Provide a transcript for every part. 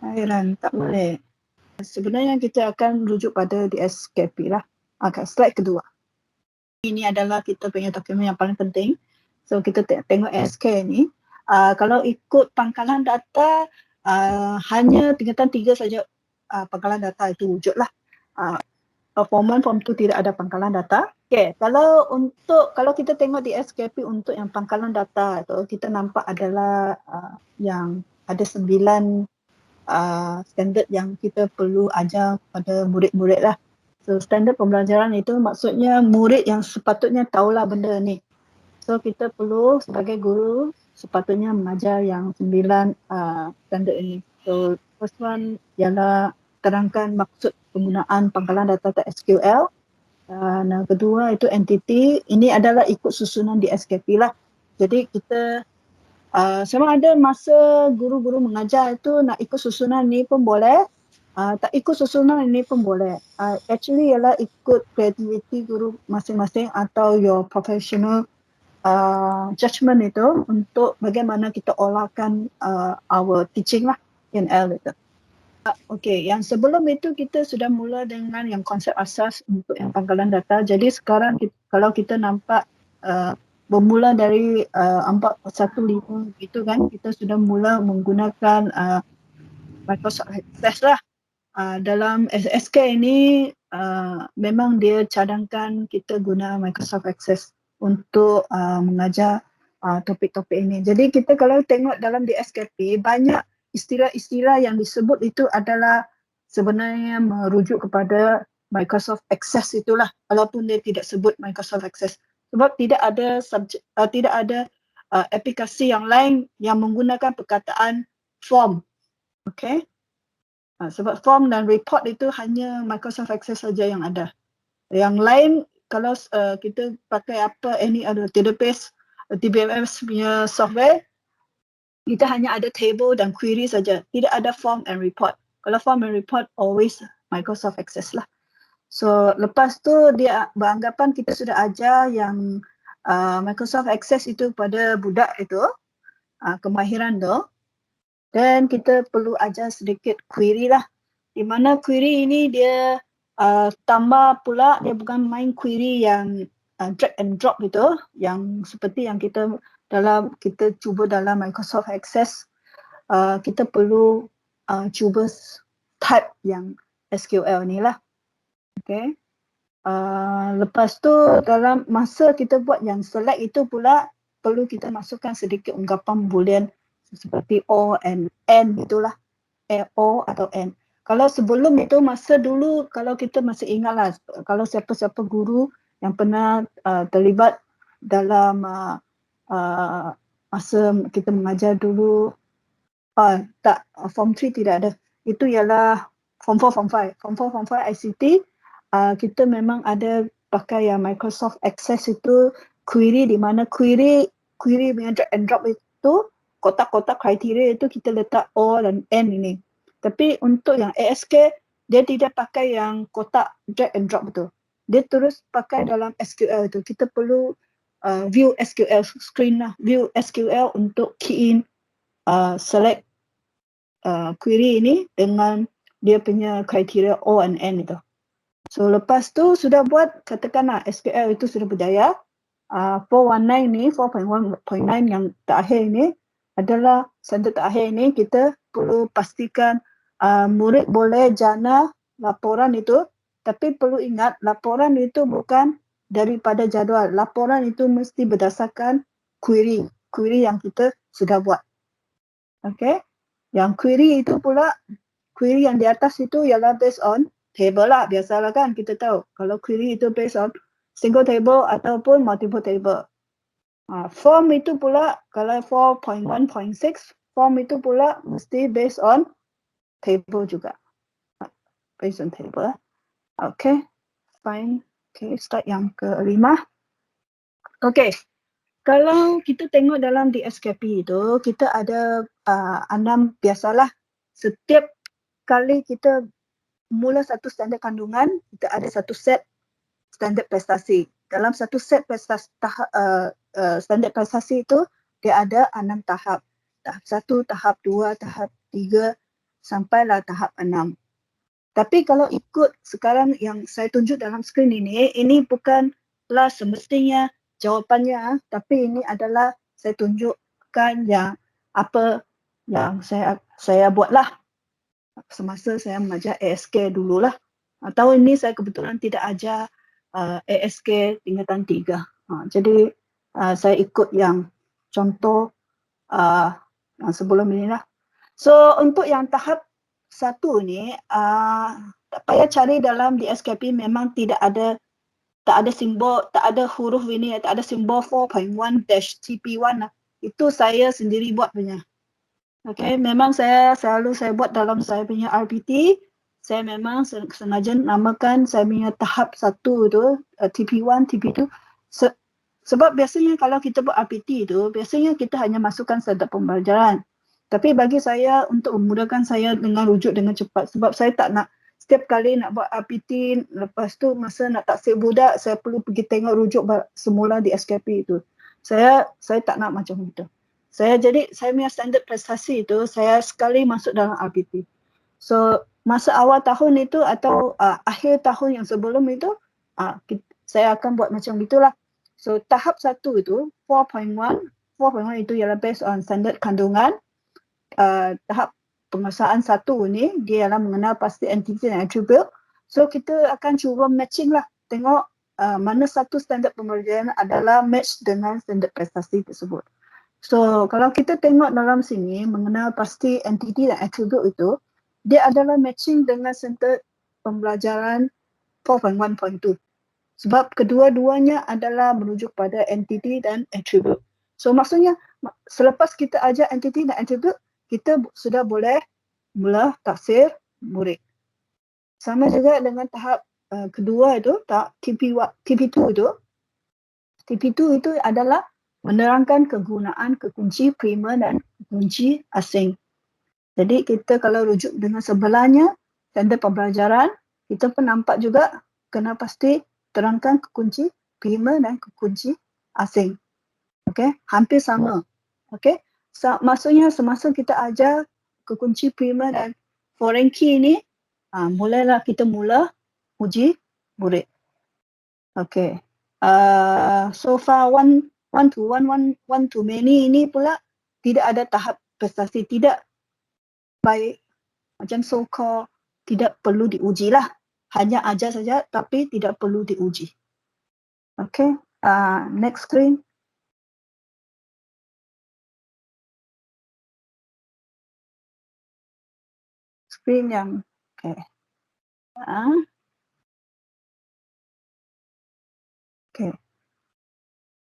Hairan, tak boleh. Sebenarnya kita akan rujuk pada DSKP lah. Okay, slide kedua. Ini adalah kita punya dokumen yang paling penting. So kita tengok SK ni. Kalau ikut pangkalan data, hanya tingkatan 3 saja pangkalan data itu wujud lah. Form 1, Form 2 tidak ada pangkalan data. Okay, kalau kita tengok di SKP untuk yang pangkalan data tu, kita nampak adalah yang ada 9 standard yang kita perlu ajar pada murid-murid lah. So standard pembelajaran itu maksudnya murid yang sepatutnya tahulah benda ni. So kita perlu sebagai guru sepatutnya mengajar yang 9 standard ini. So first one ialah terangkan maksud penggunaan pangkalan data SQL. Yang kedua itu entity. Ini adalah ikut susunan di SKP lah. Jadi kita sama ada masa guru-guru mengajar itu nak ikut susunan ni pun boleh, tak ikut susunan ini pun boleh. Actually ialah ikut creativity guru masing-masing atau your professional judgement itu untuk bagaimana kita olahkan our teaching lah, PNL itu. Okay, yang sebelum itu kita sudah mula dengan yang konsep asas untuk yang pangkalan data. Jadi sekarang kalau kita nampak bermula dari 415 itu kan, kita sudah mula menggunakan Microsoft Access lah. Dalam SK ini memang dia cadangkan kita guna Microsoft Access untuk mengajar topik-topik ini. Jadi kita kalau tengok dalam DSKP, banyak istilah-istilah yang disebut itu adalah sebenarnya merujuk kepada Microsoft Access itulah, walaupun dia tidak sebut Microsoft Access. Sebab tidak ada aplikasi yang lain yang menggunakan perkataan form. Okay. Sebab form dan report itu hanya Microsoft Access saja yang ada. Yang lain kalau kita pakai any other database, DBMS punya software, kita hanya ada table dan query saja. Tidak ada form and report. Kalau form and report always Microsoft Access lah. So lepas tu dia beranggapan kita sudah ajar yang Microsoft Access itu pada budak itu, kemahiran tu. Dan kita perlu ajar sedikit query lah. Di mana query ini dia tambah pula, dia bukan main query yang drag and drop itu, yang seperti yang kita cuba dalam Microsoft Access. Kita perlu cuba type yang SQL ni lah. Okay. Lepas tu dalam masa kita buat yang select itu pula perlu kita masukkan sedikit ungkapan boolean seperti or and and itulah, O atau N. Kalau sebelum itu masa dulu, kalau kita masih ingatlah, kalau siapa-siapa guru yang pernah terlibat dalam masa kita mengajar dulu, Form 3 tidak ada. Itu ialah Form 4, Form 5. Form 4, Form 5 ICT, kita memang ada pakai yang Microsoft Access itu query, di mana query punya drag and drop itu, kotak-kotak kriteria itu kita letak O dan N ini. Tapi untuk yang ASK, dia tidak pakai yang kotak drag and drop itu. Dia terus pakai dalam SQL itu. Kita perlu view SQL screen lah. View SQL untuk key in select query ini dengan dia punya kriteria O and N itu. So lepas tu sudah buat, katakanlah SQL itu sudah berjaya. 419 ni, 4.1.9 yang terakhir ini adalah standard terakhir ini, kita perlu pastikan murid boleh jana laporan itu, tapi perlu ingat laporan itu bukan daripada jadual. Laporan itu mesti berdasarkan query yang kita sudah buat. Okay. Yang query itu pula, query yang di atas itu ialah based on table lah, biasalah kan kita tahu. Kalau query itu based on single table ataupun multiple table. Form itu pula, kalau 4.1.6, form itu pula mesti based on table juga. Based on table. Okay, fine. Okay, start yang ke-5. Okay, kalau kita tengok dalam DSKP itu, kita ada 6, biasalah. Setiap kali kita mula satu standard kandungan, kita ada satu set standard prestasi. Dalam satu set standard prestasi itu, dia ada 6 tahap. Tahap 1, tahap 2, tahap 3 sampailah tahap 6. Tapi kalau ikut sekarang yang saya tunjuk dalam skrin ini bukanlah semestinya jawapannya, tapi ini adalah saya tunjukkan yang apa yang saya buatlah semasa saya mengajar ASK dululah. Tahun ini saya kebetulan tidak ajar ASK tingkatan 3. Jadi saya ikut yang contoh yang sebelum ini lah. So untuk yang tahap 1 ni tak payah cari dalam DSKP, memang tak ada simbol, tak ada huruf ini, tak ada simbol 4.1-TP1 lah. Itu saya sendiri buat punya. Okay, memang saya buat dalam saya punya RPT. Saya memang sengaja namakan saya punya tahap 1 tu TP1, TP2. Sebab biasanya kalau kita buat RPT tu, biasanya kita hanya masukkan standard pembelajaran. Tapi bagi saya, untuk memudahkan saya dengan rujuk dengan cepat, sebab saya tak nak setiap kali nak buat RPT, lepas tu masa nak taksir budak, saya perlu pergi tengok rujuk semula di SKP itu. Saya tak nak macam itu. Saya punya standard prestasi itu, saya sekali masuk dalam RPT. So, masa awal tahun itu atau akhir tahun yang sebelum itu, saya akan buat macam itulah. So, tahap 1 itu, 4.1 itu ialah based on standard kandungan. Tahap penguasaan 1 ni, dia ialah mengenal pasti entiti dan attribute. So, kita akan cuba matching lah. Tengok mana satu standard pembelajaran adalah match dengan standard prestasi tersebut. So, kalau kita tengok dalam sini, mengenal pasti entiti dan attribute itu, dia adalah matching dengan standard pembelajaran 4.1.2. Sebab kedua-duanya adalah merujuk pada entiti dan attribute. So, maksudnya selepas kita ajar entiti dan attribute, kita sudah boleh mula taksir murid. Sama juga dengan tahap kedua itu, TP2 itu. TP2 itu adalah menerangkan kegunaan kekunci primer dan kunci asing. Jadi kita kalau rujuk dengan sebelahnya, standard pembelajaran, kita pun nampak juga kena pasti terangkan kekunci primer dan kekunci asing. Okey, hampir sama. Okey. Maksudnya semasa kita ajar kekunci primer dan foreign key ni, mulailah kita uji murid. Okey. So far one to many ini pula tidak ada tahap prestasi, tidak baik macam so-called tidak perlu diuji lah. Hanya ajar saja tapi tidak perlu diuji. Okay, next screen. Screen yang, okay. Okay.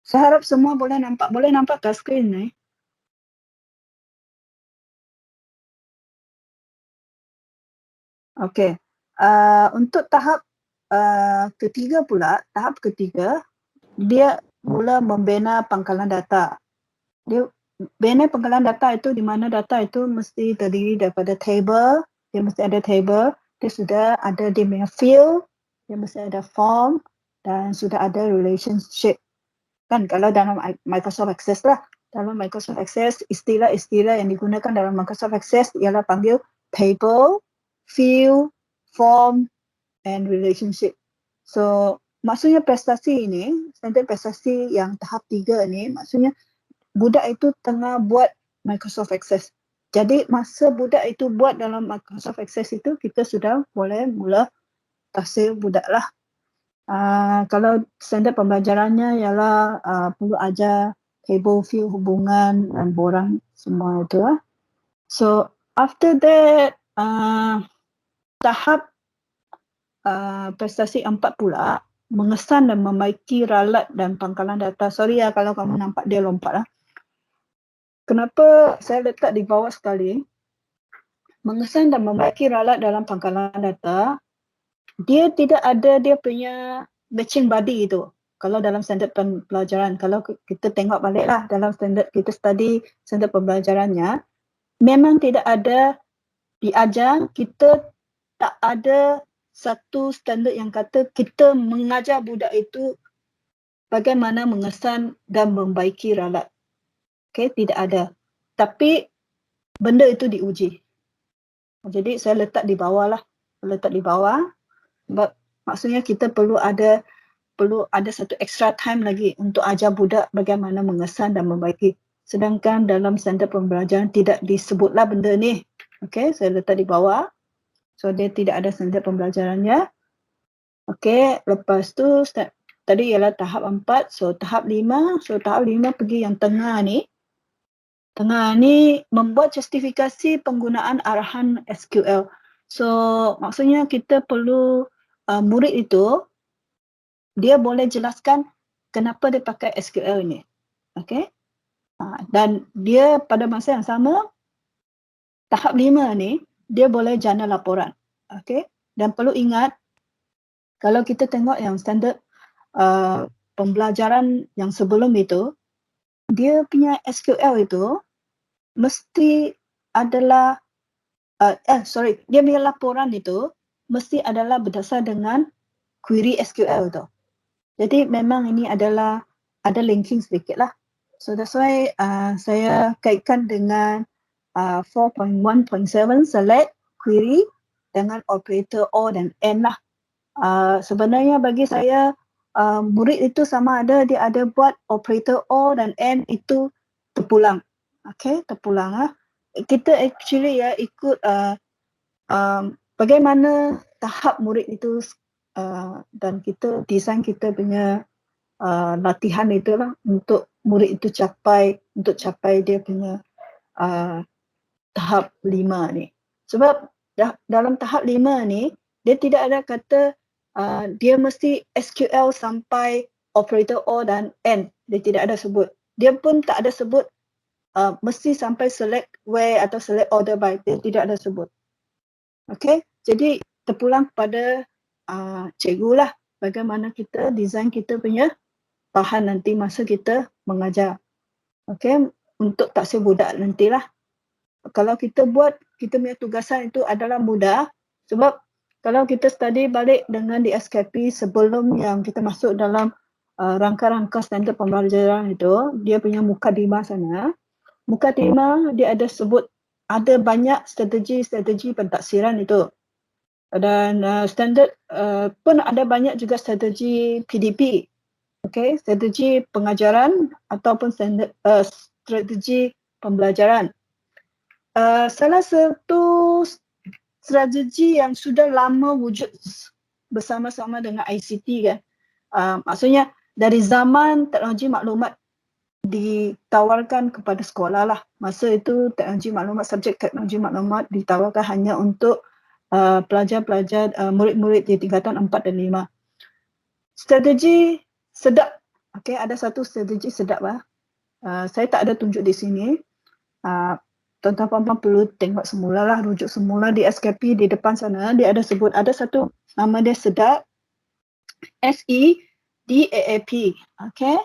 Saya harap semua boleh nampak ke screen ni? Okay. Untuk tahap ketiga pula, tahap ketiga, dia mula membina pangkalan data. Dia bina pangkalan data itu di mana data itu mesti terdiri daripada table, dia mesti ada table, dia sudah ada dia punya field, dia mesti ada form dan sudah ada relationship. Kan kalau dalam Microsoft Access lah, dalam Microsoft Access istilah-istilah yang digunakan dalam Microsoft Access ialah panggil table, field, form and relationship. So maksudnya prestasi ini, standard prestasi yang tahap 3 ni, maksudnya budak itu tengah buat Microsoft Access. Jadi masa budak itu buat dalam Microsoft Access itu, kita sudah boleh mula taksir budak lah. Kalau standard pembelajarannya ialah perlu ajar table, field, hubungan dan borang semua itu lah. So after that, tahap prestasi 4 pula, mengesan dan membaiki ralat dan pangkalan data. Sorry ya kalau kamu nampak dia lompat lah. Kenapa saya letak di bawah sekali? Mengesan dan membaiki ralat dalam pangkalan data, dia tidak ada dia punya matching body itu. Kalau dalam standard pembelajaran, kalau kita tengok baliklah dalam standard kita study standard pembelajarannya, memang tidak ada diajar, kita tak ada satu standard yang kata kita mengajar budak itu bagaimana mengesan dan membaiki ralat. Okay, tidak ada. Tapi benda itu diuji. Jadi saya letak di bawah lah. Letak di bawah. Sebab maksudnya kita perlu ada satu extra time lagi untuk ajar budak bagaimana mengesan dan membagi. Sedangkan dalam standard pembelajaran tidak disebutlah benda ni. Okey, saya letak di bawah. So dia tidak ada standard pembelajarannya. Okey, lepas tu tadi ialah tahap 4. So tahap 5, tahap 5 pergi yang tengah ni. Tengah ni membuat justifikasi penggunaan arahan SQL. So maksudnya kita perlu murid itu dia boleh jelaskan kenapa dia pakai SQL ini. Okey. Dan dia pada masa yang sama tahap 5 ni dia boleh jana laporan. Okey. Dan perlu ingat kalau kita tengok yang standard pembelajaran yang sebelum itu, dia punya SQL itu mesti adalah dia punya laporan itu mesti adalah berdasar dengan query SQL tu. Jadi memang ini adalah ada linking sedikit lah. So that's why saya kaitkan dengan 4.1.7 select query dengan operator OR dan AND lah. Sebenarnya bagi saya murid itu sama ada dia ada buat operator OR dan AND itu terpulang. Okay, terpulang lah. Kita actually ikut bagaimana tahap murid itu dan kita design kita punya latihan itulah untuk murid itu capai dia punya tahap 5 ni. Sebab dalam tahap 5 ni dia tidak ada kata dia mesti SQL sampai operator OR dan AND. Dia tidak ada sebut. Dia pun tak ada sebut mesti sampai select where atau select order by. Dia tidak ada sebut. Okay, jadi terpulang kepada cikgu lah bagaimana kita design kita punya bahan nanti masa kita mengajar. Okay, untuk taksir budak nantilah. Kalau kita buat, kita punya tugasan itu adalah mudah sebab kalau kita study balik dengan di SKP sebelum yang kita masuk dalam rangka-rangka standard pembelajaran itu, dia punya mukadimah sana. Mukadimah dia ada sebut ada banyak strategi pentaksiran itu. Dan standard pun ada banyak juga strategi PDP. Okay, strategi pengajaran ataupun strategi pembelajaran. Salah satu strategi yang sudah lama wujud bersama-sama dengan ICT kan. Maksudnya dari zaman teknologi maklumat ditawarkan kepada sekolah lah. Masa itu teknologi maklumat, subjek teknologi maklumat ditawarkan hanya untuk pelajar-pelajar, murid-murid di tingkatan 4 dan 5. Strategi sedap. Okay, ada satu strategi sedap lah. Saya tak ada tunjuk di sini. Tuan-tuan puan-puan perlu tengok semula lah, rujuk semula di SKP di depan sana. Dia ada sebut, ada satu nama dia sedap. SEDAAP. Okay.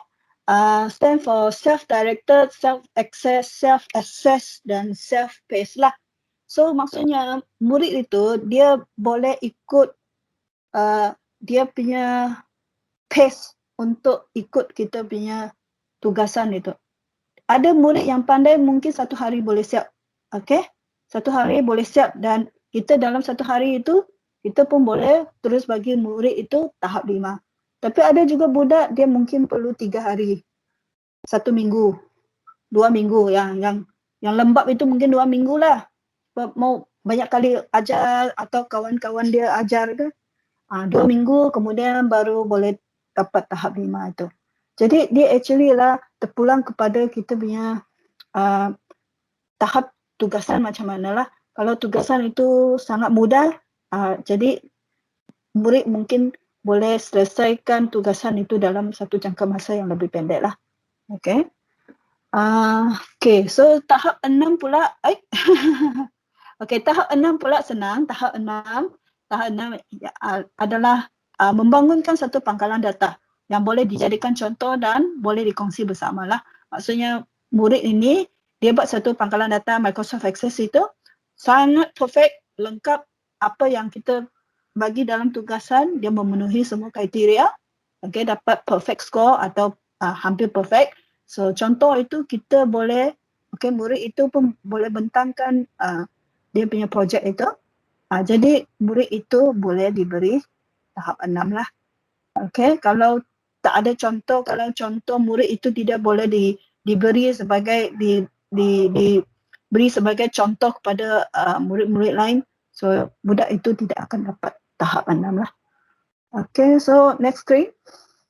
Stand for self-directed, self-access, self-assess dan self-paced lah. So maksudnya murid itu dia boleh ikut dia punya pace untuk ikut kita punya tugasan itu. Ada murid yang pandai mungkin satu hari boleh siap. Okay? Satu hari boleh siap dan kita dalam satu hari itu kita pun boleh terus bagi murid itu tahap 5. Tapi ada juga budak dia mungkin perlu 3 hari. 1 minggu. 2 minggu yang lembab itu mungkin 2 minggu lah. Sebab mau banyak kali ajar atau kawan-kawan dia ajar ke. 2 minggu kemudian baru boleh dapat tahap 5 itu. Jadi dia actually lah terpulang kepada kita punya tahap tugasan macam mana lah. Kalau tugasan itu sangat mudah, jadi murid mungkin boleh selesaikan tugasan itu dalam satu jangka masa yang lebih pendek lah. Okay. Okay, so tahap 6 pula, okay, tahap 6 pula senang. Tahap 6 adalah membangunkan satu pangkalan data yang boleh dijadikan contoh dan boleh dikongsi bersama lah. Maksudnya murid ini dia buat satu pangkalan data Microsoft Access itu sangat perfect, lengkap apa yang kita bagi dalam tugasan, dia memenuhi semua kriteria. Okay, dapat perfect score atau hampir perfect. So contoh itu kita boleh, okay, murid itu pun boleh bentangkan dia punya projek itu. Jadi murid itu boleh diberi tahap 6 lah. Okey, kalau tak ada contoh, kalau contoh murid itu tidak boleh diberi sebagai diberi sebagai contoh kepada murid-murid lain, so budak itu tidak akan dapat tahap 6 lah. Okey, so next screen.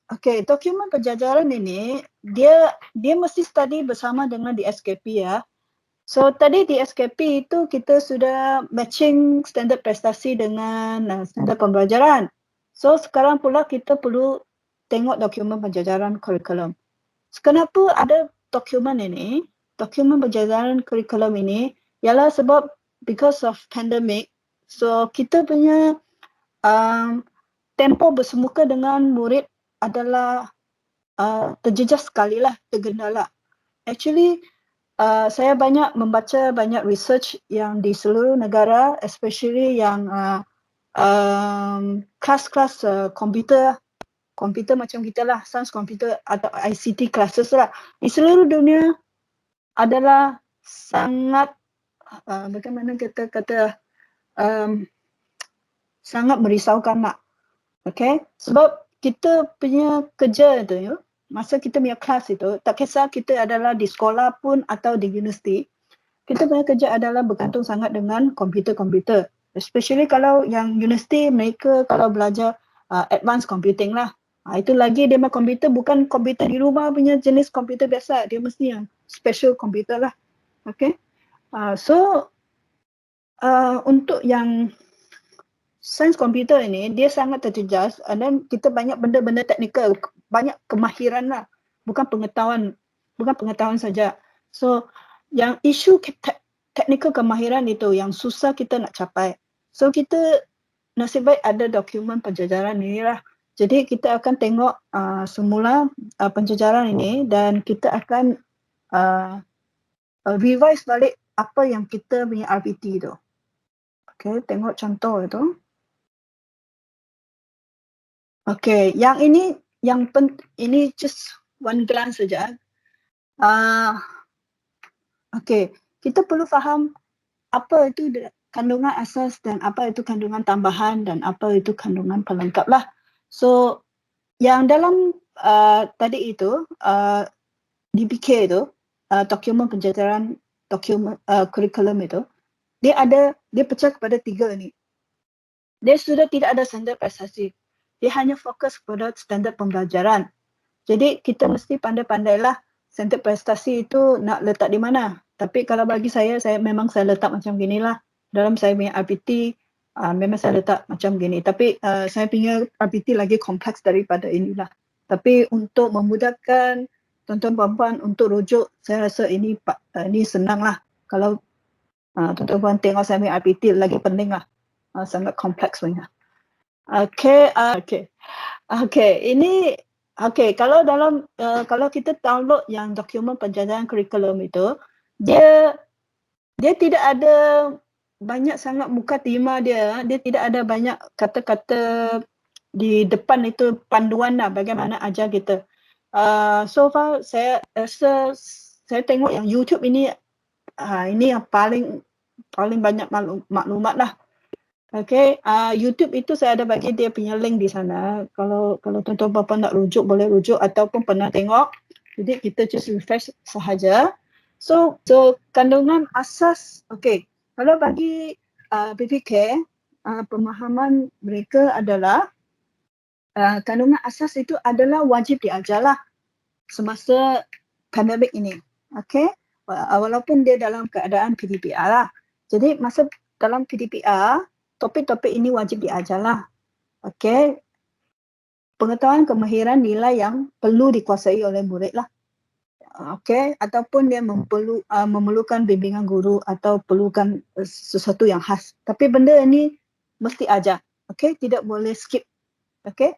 Okey, dokumen penjajaran ini dia mesti study bersama dengan di SKP ya. So tadi di SKP itu kita sudah matching standard prestasi dengan standard pembelajaran. So sekarang pula kita perlu tengok dokumen penjajaran kurikulum. Kenapa ada dokumen ini? Dokumen penjajaran kurikulum ini ialah sebab because of pandemic, so kita punya tempoh bersemuka dengan murid adalah terjejas sekali lah, tergendala. Actually, saya banyak membaca banyak research yang di seluruh negara, especially yang kelas-kelas komputer macam kita lah, sains komputer atau ICT classes lah. Di seluruh dunia adalah sangat, bagaimana kita kata, sangat merisaukan lah. Okay, sebab kita punya kerja itu, masa kita punya kelas itu, tak kisah kita adalah di sekolah pun atau di universiti, kita punya kerja adalah bergantung sangat dengan komputer-komputer. Especially kalau yang universiti, mereka kalau belajar advanced computing lah. Itu lagi dia punya komputer bukan komputer di rumah punya jenis komputer biasa. Dia mesti yang special komputer lah. Okay. So, untuk yang sains komputer ini, dia sangat terjejas dan kita banyak benda-benda teknikal, banyak kemahiran lah. Bukan pengetahuan saja. So, yang isu teknikal kemahiran itu yang susah kita nak capai. So, kita nasib baik ada dokumen penjajaran ini lah. Jadi, kita akan tengok semula penjajaran ini dan kita akan revise balik apa yang kita punya RPT itu. Okay, tengok contoh itu. Okay, yang ini ini just one glance saja. Okay, kita perlu faham apa itu kandungan asas dan apa itu kandungan tambahan dan apa itu kandungan pelengkap lah. So, yang dalam tadi itu, DPK itu, dokumen penjajaran dokumen kurikulum itu, dia pecah kepada 3 ni. Dia sudah tidak ada standard prestasi. Dia hanya fokus kepada standard pembelajaran. Jadi kita mesti pandai-pandailah standard prestasi itu nak letak di mana. Tapi kalau bagi saya memang saya letak macam ginilah. Dalam saya punya RPT, memang saya letak macam gini. Tapi saya punya RPT lagi kompleks daripada inilah. Tapi untuk memudahkan tuan-tuan puan-puan untuk rujuk, saya rasa ini senang lah. Kalau tuan-tuan puan tengok saya punya RPT lagi penting lah. Sangat kompleks punya. Okay. Ini kalau dalam kalau kita download yang dokumen penjajaran kurikulum itu, dia tidak ada banyak sangat mukadimah dia tidak ada banyak kata-kata di depan itu panduan lah bagaimana ajar kita. So far saya rasa saya tengok yang YouTube ini yang paling banyak maklumat lah. Okay, YouTube itu saya ada bagi dia punya link di sana. Kalau tuan-tuan puan nak rujuk, boleh rujuk ataupun pernah tengok. Jadi kita just refresh sahaja. So kandungan asas, okay. Kalau bagi PPK, pemahaman mereka adalah kandungan asas itu adalah wajib diajarlah semasa pandemik ini. Okay, walaupun dia dalam keadaan PDPR lah. Jadi masa dalam PDPR, topik-topik ini wajib diajarlah. Okey. Pengetahuan kemahiran nilai yang perlu dikuasai oleh murid lah. Okey, ataupun dia memerlukan bimbingan guru atau perlukan sesuatu yang khas. Tapi benda ini mesti ajar. Okey, tidak boleh skip. Okey.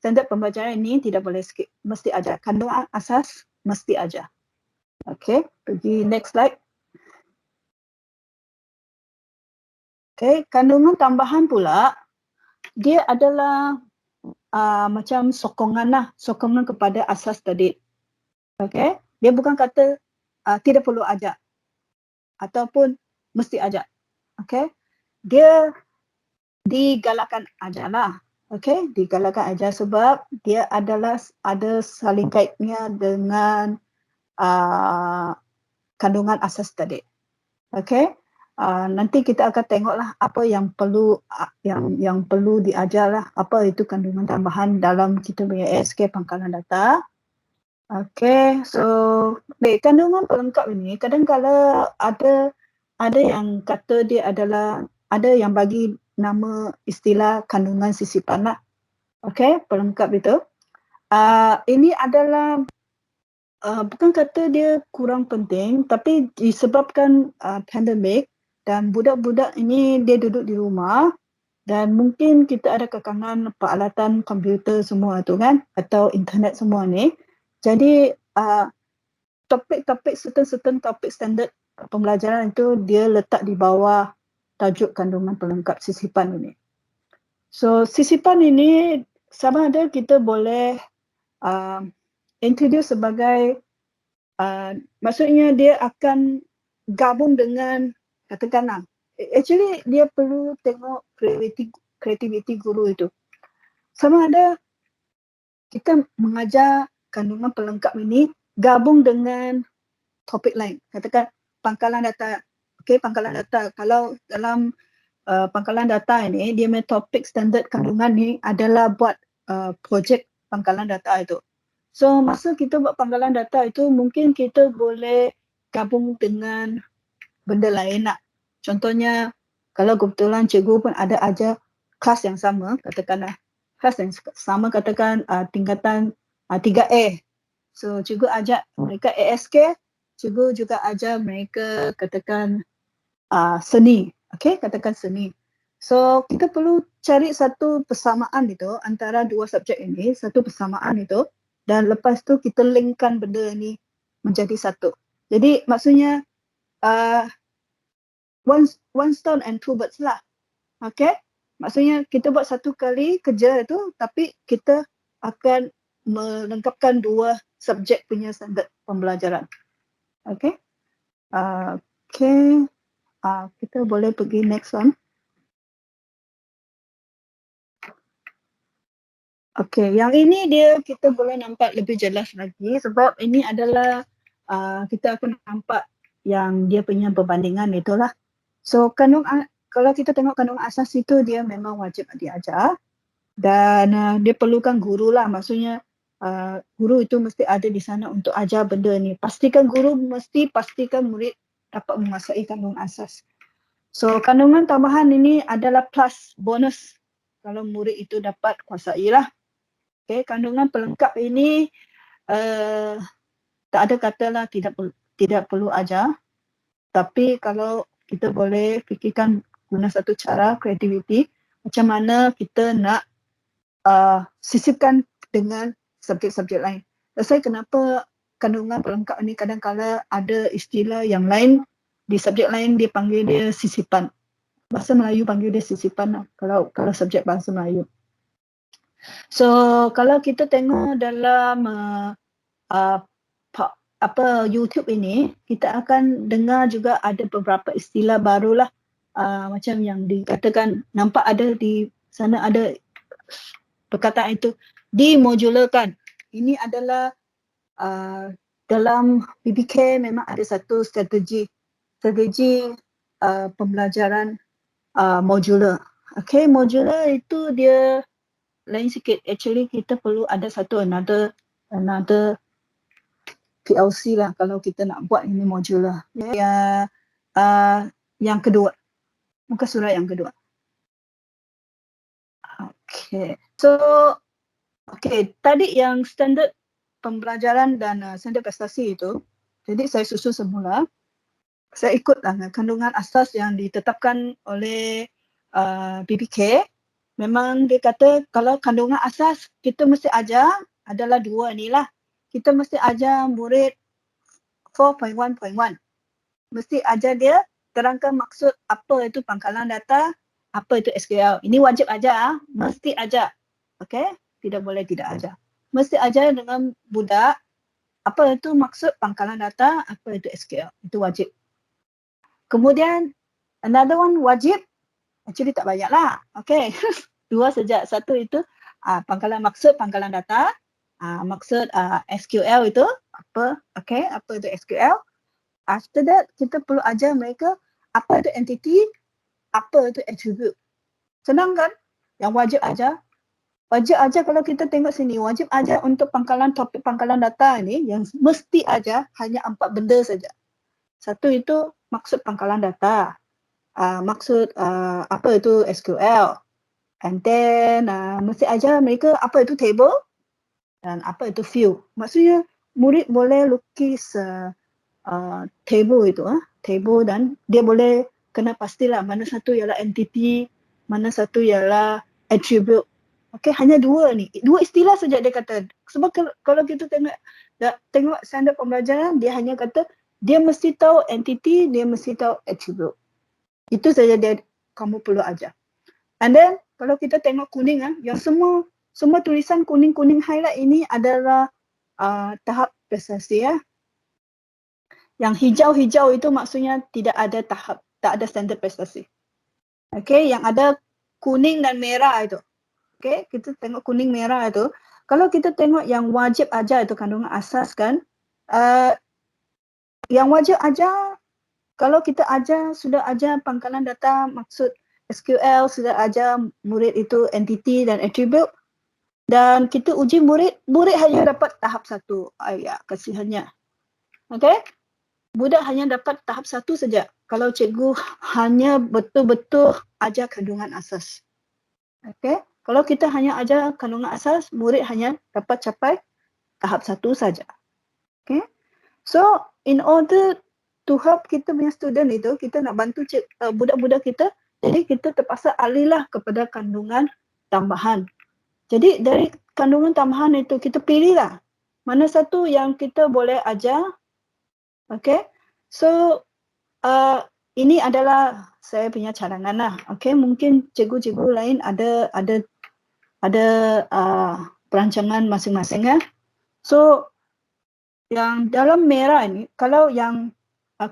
Standard pembelajaran ini tidak boleh skip. Mesti ajar. Kandungan asas mesti ajar. Okey, pergi next slide. Okay, kandungan tambahan pula, dia adalah macam sokongan kepada asas tadi. Okay, dia bukan kata tidak perlu ajar ataupun mesti ajar. Okay, dia digalakkan ajarlah. Okay, digalakkan ajar sebab dia adalah ada saling kaitnya dengan kandungan asas tadi. Okay, nanti kita akan tengoklah apa yang perlu yang perlu diajarlah, apa itu kandungan tambahan dalam kita punya ASK pangkalan data. Okay, so kandungan pelengkap ini kadang-kala ada yang kata dia adalah, ada yang bagi nama istilah kandungan sisipan lah. Okay, pelengkap itu. Ini adalah bukan kata dia kurang penting, tapi disebabkan pandemik dan budak-budak ini dia duduk di rumah dan mungkin kita ada kekangan peralatan komputer semua tu kan, atau internet semua ni. Jadi topik-topik, certain topik standard pembelajaran itu dia letak di bawah tajuk kandungan pelengkap sisipan ini. So sisipan ini sama ada kita boleh introduce sebagai maksudnya dia akan gabung dengan, katakanlah, actually dia perlu tengok kreativiti guru itu. Sama ada kita mengajar kandungan pelengkap ini gabung dengan topik lain. Katakan pangkalan data. Okey, pangkalan data. Kalau dalam pangkalan data ini, dia punya topik standard kandungan ni adalah buat projek pangkalan data itu. So, masa kita buat pangkalan data itu, mungkin kita boleh gabung dengan benda lain nak. Contohnya, kalau kebetulan cikgu pun ada ajar kelas yang sama, katakanlah kelas yang sama, katakan tingkatan 3A. So, cikgu ajak mereka ASK, cikgu juga ajar mereka katakan seni. Okay, katakan seni. So, kita perlu cari satu persamaan itu antara dua subjek ini, satu persamaan itu, dan lepas tu kita linkkan benda ni menjadi satu. Jadi, maksudnya one stone and two birds lah. Okay, maksudnya kita buat satu kali kerja itu, tapi kita akan melengkapkan dua subjek punya standard pembelajaran. Okay. Okay. Kita boleh pergi next one. Okay, yang ini dia kita boleh nampak lebih jelas lagi sebab ini adalah kita akan nampak yang dia punya perbandingan itulah. So kalau kita tengok kandungan asas itu dia memang wajib diajar dan dia perlukan guru lah, maksudnya guru itu mesti ada di sana untuk ajar benda ni. Guru mesti pastikan murid dapat menguasai kandungan asas. So kandungan tambahan ini adalah plus bonus kalau murid itu dapat kuasai lah. Okay, kandungan pelengkap ini tak ada katalah tidak perlu ajar, tapi kalau kita boleh fikirkan guna satu cara kreativiti macam mana kita nak sisipkan dengan subjek-subjek lain. Saya kenapa kandungan pelengkap ini kadang-kadang ada istilah yang lain, di subjek lain dia panggil dia sisipan. Bahasa Melayu panggil dia sisipan lah, kalau subjek bahasa Melayu. So kalau kita tengok dalam YouTube ini, kita akan dengar juga ada beberapa istilah barulah macam yang dikatakan, nampak ada di sana ada perkataan itu dimodularkan. Ini adalah dalam PBK memang ada satu strategi pembelajaran modular. Okay, modular itu dia lain sikit. Actually kita perlu ada satu another PLC lah kalau kita nak buat ini modular. Yang kedua, muka surat yang kedua. Okay, so tadi yang standard pembelajaran dan standard prestasi itu, jadi saya susun semula. Saya ikutlah kandungan asas yang ditetapkan oleh PBK. Memang dia kata kalau kandungan asas kita mesti ajar adalah dua ni lah. Kita mesti ajar murid 4.1.1. Mesti ajar dia terangkan maksud apa itu pangkalan data, apa itu SQL. Ini wajib ajar, mesti ajar. Okay? Tidak boleh tidak ajar. Mesti ajar dengan budak apa itu maksud pangkalan data, apa itu SQL. Itu wajib. Kemudian Another one wajib, actually tak banyak lah. Okay, 2 saja. Satu itu pangkalan maksud, pangkalan data. Maksud SQL itu apa? Okay, apa itu SQL? After that, kita perlu ajar mereka apa itu entity, apa itu attribute. Senang kan? Yang wajib ajar. Wajib ajar kalau kita tengok sini, wajib ajar untuk pangkalan topik pangkalan data ni yang mesti ajar hanya 4 benda saja. Satu itu maksud pangkalan data. Maksud apa itu SQL. And then mesti ajar mereka apa itu table dan apa itu view. Maksudnya murid boleh lukis table itu, table, dan dia boleh kena pastilah mana satu ialah entity, mana satu ialah attribute. Okey, hanya 2 ni. 2 istilah saja dia kata. Sebab kalau kita tengok standard pembelajaran, dia hanya kata dia mesti tahu entity, dia mesti tahu attribute. Itu saja dia kamu perlu ajar. And then kalau kita tengok kuning, yang semua tulisan kuning-kuning highlight ini adalah tahap prestasi. Yang hijau-hijau itu maksudnya tidak ada tahap, tak ada standard prestasi. Okey, yang ada kuning dan merah itu. Okey, kita tengok kuning merah itu. Kalau kita tengok yang wajib ajar itu kandungan asas kan, yang wajib ajar, kalau kita sudah ajar pangkalan data, maksud SQL, sudah ajar murid itu entity dan attribute, dan kita uji murid hanya dapat tahap 1. Ya, kasihannya. Okey? Budak hanya dapat tahap 1 saja kalau cikgu hanya betul-betul ajar kandungan asas. Okey? Kalau kita hanya ajar kandungan asas, murid hanya dapat capai tahap 1 saja. Okay? So, in order to help kita punya student itu, kita nak bantu budak-budak kita, jadi kita terpaksa alihlah kepada kandungan tambahan. Jadi dari kandungan tambahan itu, kita pilihlah mana satu yang kita boleh ajar. Okay? So, ini adalah saya punya cadangan lah. Okay? Mungkin cikgu-cikgu lain ada perancangan masing-masing ya. So yang dalam merah ini, kalau yang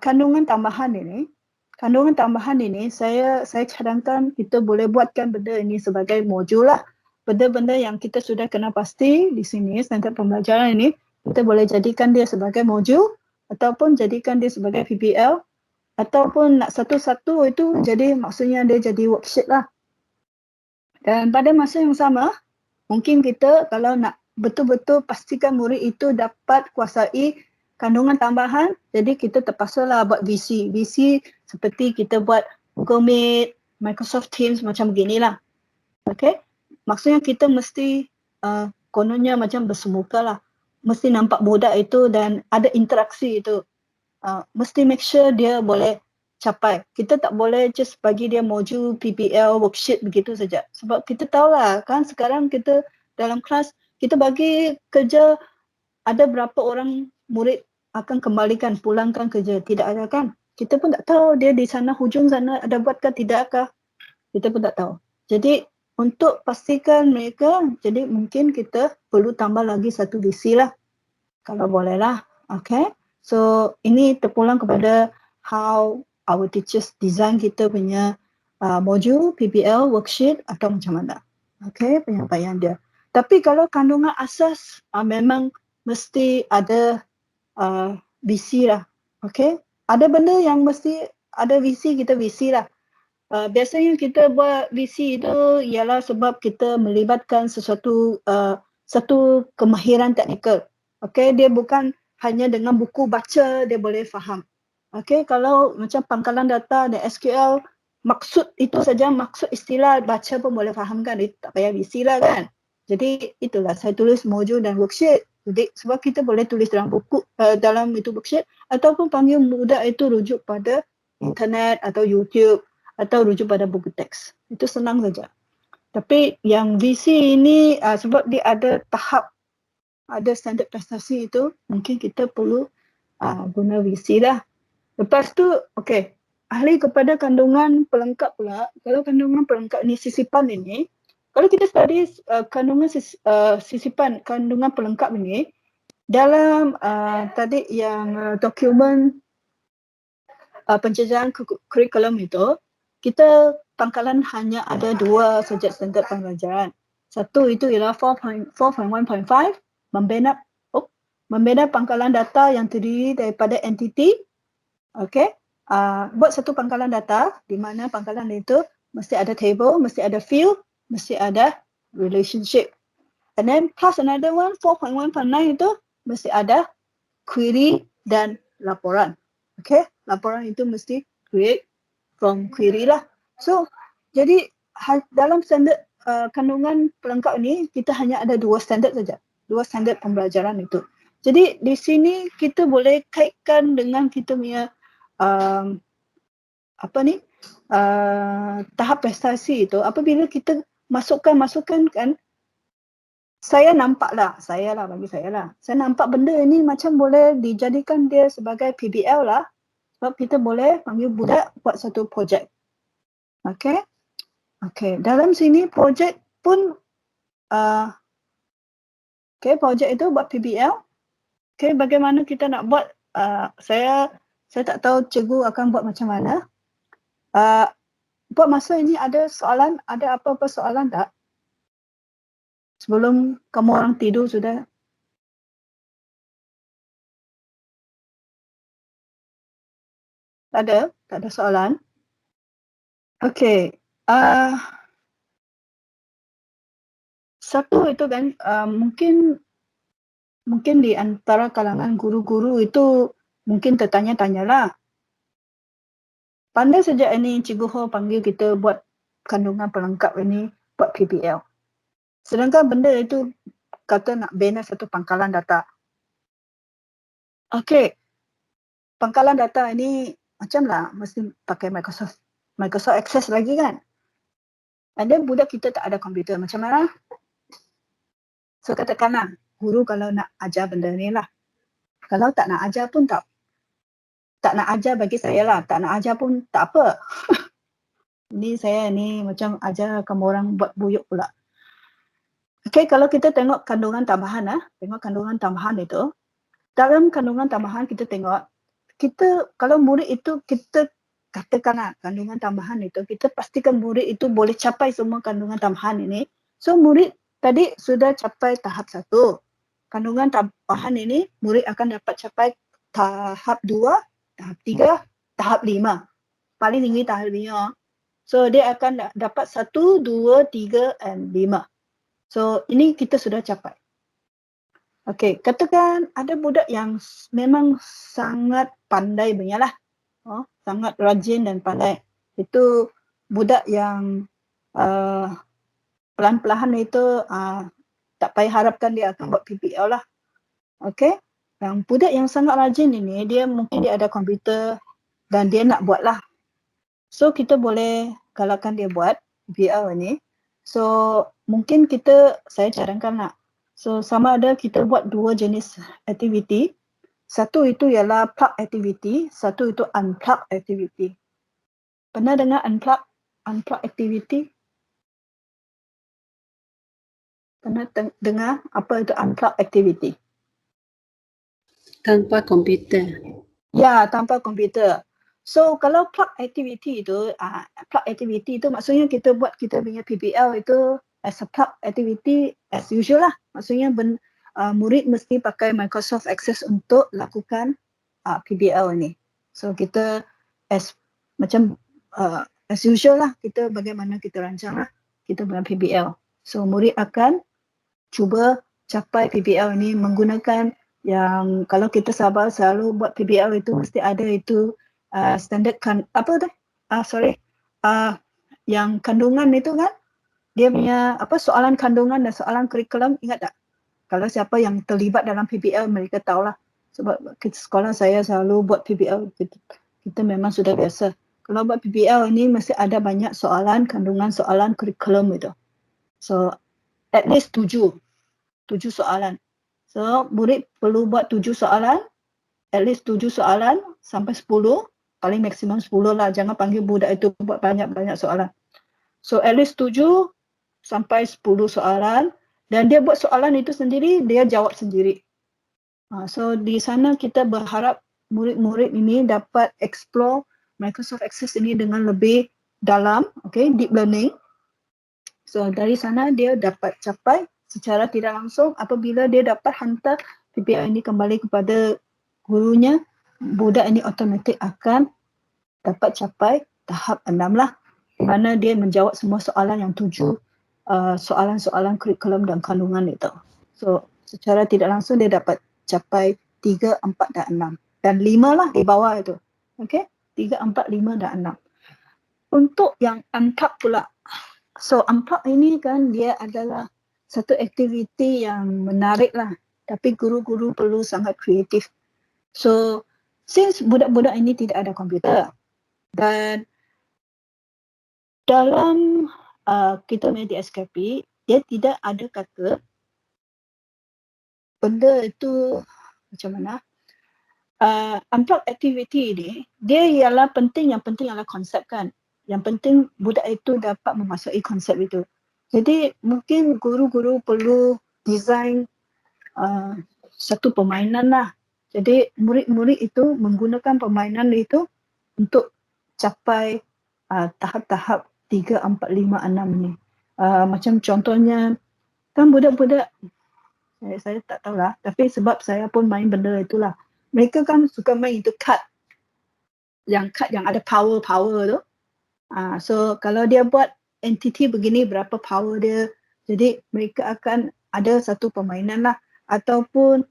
kandungan tambahan ini saya cadangkan kita boleh buatkan benda ini sebagai modul lah. Benda-benda yang kita sudah kena pasti di sini, standard pembelajaran ini, kita boleh jadikan dia sebagai modul ataupun jadikan dia sebagai PPL ataupun nak satu-satu itu jadi maksudnya dia jadi worksheet lah. Dan pada masa yang sama, mungkin kita kalau nak betul-betul pastikan murid itu dapat kuasai kandungan tambahan, jadi kita terpaksalah buat VC. VC seperti kita buat Google Meet, Microsoft Teams macam beginilah. Okay? Maksudnya kita mesti kononnya macam bersemuka lah. Mesti nampak budak itu dan ada interaksi itu. Mesti make sure dia boleh capai. Kita tak boleh just bagi dia modul PPL worksheet begitu saja. Sebab kita tahulah kan sekarang kita dalam kelas kita bagi kerja, ada berapa orang murid akan kembalikan, pulangkan kerja. Tidak ada kan. Kita pun tak tahu dia di sana hujung sana ada buat ke tidakkah. Kita pun tak tahu. Jadi untuk pastikan mereka, jadi mungkin kita perlu tambah lagi satu VC lah. Kalau boleh lah. Okay. So ini terpulang kepada how our teachers design kita punya modul, PPL, worksheet atau macam mana. Okay, penyampaian dia. Tapi kalau kandungan asas memang mesti ada VC lah. Okay, ada benda yang mesti ada VC, kita VC lah. Biasanya kita buat VC itu ialah sebab kita melibatkan sesuatu satu kemahiran teknikal. Okay, dia bukan hanya dengan buku baca dia boleh faham. Okay, kalau macam pangkalan data dan SQL, maksud itu saja, maksud istilah baca pun boleh fahamkan, dia tak payah VC lah kan. Jadi itulah saya tulis modul dan worksheet. Jadi sebab kita boleh tulis dalam buku, dalam itu worksheet ataupun panggil budak itu rujuk pada internet atau YouTube atau rujuk pada buku teks. Itu senang saja. Tapi yang VC ini sebab dia ada tahap, ada standard prestasi itu, mungkin kita perlu guna VC lah. Lepas tu, okey, ahli kepada kandungan pelengkap pula. Kalau kandungan pelengkap ni sisipan ini, kalau kita study kandungan sisipan, kandungan pelengkap ini, dalam tadi yang dokumen penjajahan kurikulum itu, kita pangkalan hanya ada 2 subjek standard pembelajaran. Satu itu ialah 4.1.5 membina pangkalan data yang terdiri daripada entiti. Okey. Buat satu pangkalan data di mana pangkalan itu mesti ada table, mesti ada field, mesti ada relationship. And then plus another one, 4.1.9 itu mesti ada query dan laporan. Okay, laporan itu mesti create from query lah. So, jadi dalam standard kandungan pelengkap ini, kita hanya ada 2 standard saja. 2 standard pembelajaran itu. Jadi, di sini kita boleh kaitkan dengan kita punya tahap prestasi itu. Apabila kita masukkan kan, saya nampak lah, bagi saya lah. Saya nampak benda ini macam boleh dijadikan dia sebagai PBL lah. Sebab kita boleh panggil budak buat satu projek. Okay. Okay. Dalam sini projek pun, projek itu buat PBL. Okay, bagaimana kita nak buat, saya tak tahu cikgu akan buat macam mana. Buat masa ini ada soalan, ada apa-apa soalan tak? Sebelum kamu orang tidur sudah. Tak ada soalan. Okey. Satu itu kan mungkin di antara kalangan guru-guru itu mungkin tertanya-tanyalah. Pandai sejak ini Cikgu Ho panggil kita buat kandungan pelengkap ini buat PBL. Sedangkan benda itu kata nak bina satu pangkalan data. Okey. Pangkalan data ini macamlah mesti pakai Microsoft Access lagi kan. Ada budak kita tak ada komputer macam mana? So katakanlah guru kalau nak ajar benda ni lah. Kalau tak nak ajar pun tak nak ajar bagi saya lah. Tak nak ajar pun tak apa. Ini saya ni macam ajar kamu orang buat buyuk pula. Okey, kalau kita tengok kandungan tambahan itu, dalam kandungan tambahan kita tengok, kita kalau murid itu kita katakanlah kandungan tambahan itu, kita pastikan murid itu boleh capai semua kandungan tambahan ini. So murid tadi sudah capai tahap 1. Kandungan tambahan ini murid akan dapat capai tahap 2, tahap 3, tahap 5. Paling tinggi tahap 5. So dia akan dapat 1, 2, 3 dan 5. So ini kita sudah capai. Okey, katakan ada budak yang memang sangat pandai punya lah. Sangat rajin dan pandai. Itu budak yang pelan-pelan itu tak payah harapkan dia akan buat PBL lah. Okey. Yang budak yang sangat rajin ini, dia mungkin dia ada komputer dan dia nak buat lah. So kita boleh galakkan dia buat PBL ini. So mungkin saya cadangkan lah. So sama ada kita buat 2 jenis aktiviti. Satu itu ialah plug activity, satu itu unplug activity. Pernah dengar unplug activity? Pernah dengar apa itu unplug activity? Tanpa komputer. Ya, tanpa komputer. So kalau plug activity itu maksudnya kita buat kita punya PBL itu as a plug activity as usual lah. Maksudnya murid mesti pakai Microsoft Access untuk lakukan PBL ini. So kita as usual lah, kita bagaimana kita rancang lah kita punya PBL. So murid akan cuba capai PBL ini menggunakan yang kalau kita selalu buat PBL itu mesti ada itu standard yang kandungan itu kan, dia punya soalan kandungan dan soalan kurikulum, ingat tak? Kalau siapa yang terlibat dalam PBL mereka tahulah. Sebab sekolah saya selalu buat PBL, kita memang sudah biasa. Kalau buat PBL ini mesti ada banyak soalan kandungan, soalan kurikulum itu. So at least 7 soalan. So murid perlu buat 7 soalan, at least 7 soalan sampai 10, paling maksimum 10 lah. Jangan panggil budak itu buat banyak-banyak soalan. So at least 7 sampai 10 soalan dan dia buat soalan itu sendiri, dia jawab sendiri. So di sana kita berharap murid-murid ini dapat explore Microsoft Access ini dengan lebih dalam, okay, deep learning. So dari sana dia dapat capai secara tidak langsung apabila dia dapat hantar PPI ini kembali kepada gurunya, budak ini automatik akan dapat capai tahap 6 lah, di mana dia menjawab semua soalan yang 7 soalan-soalan kurikulum dan kandungan itu. So secara tidak langsung dia dapat capai 3, 4 dan 6 dan 5 lah di bawah itu. Okay, 3, 4, 5 dan 6. Untuk yang unplug pula, so unplug ini kan dia adalah satu aktiviti yang menarik lah, tapi guru-guru perlu sangat kreatif. So since budak-budak ini tidak ada komputer dan dalam kita punya di SKP, dia tidak ada kata benda itu macam mana. Unplug activity ini, dia ialah penting, yang penting ialah konsep kan. Yang penting budak itu dapat memasuki konsep itu. Jadi mungkin guru-guru perlu design satu permainan lah. Jadi murid-murid itu menggunakan permainan itu untuk capai tahap-tahap 3, 4, 5, 6 ni. Macam contohnya, kan budak-budak, saya tak tahulah, tapi sebab saya pun main benda itulah. Mereka kan suka main itu card yang ada power-power tu. So kalau dia buat entity begini, berapa power dia. Jadi mereka akan ada satu permainan lah. Ataupun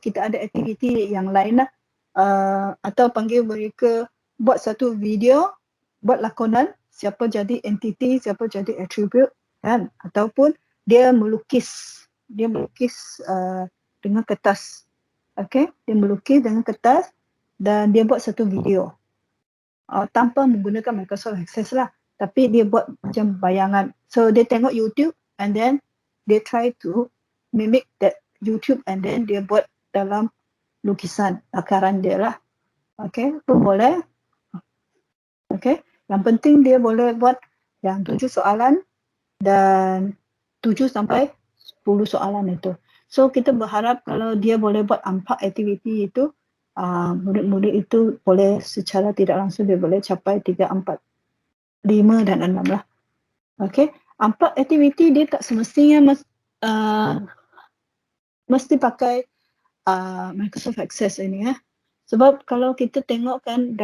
kita ada aktiviti yang lain lah. Atau panggil mereka buat satu video, buat lakonan, siapa jadi entity, siapa jadi attribute kan. Ataupun dia melukis dengan kertas. Okay, dia melukis dengan kertas dan dia buat satu video. Tanpa menggunakan Microsoft Access lah, tapi dia buat macam bayangan. So dia tengok YouTube and then dia try to mimic that YouTube and then dia buat dalam lukisan lakaran dia lah. Okay, pun boleh. Okay, yang penting dia boleh buat yang 7 soalan dan 7 sampai 10 soalan itu. So kita berharap kalau dia boleh buat 4 aktiviti itu, murid-murid itu boleh secara tidak langsung dia boleh capai 3, 4, 5 dan 6 lah. Okay, 4 aktiviti dia tak semestinya mesti pakai Microsoft Access ini ya. Sebab kalau kita tengok kan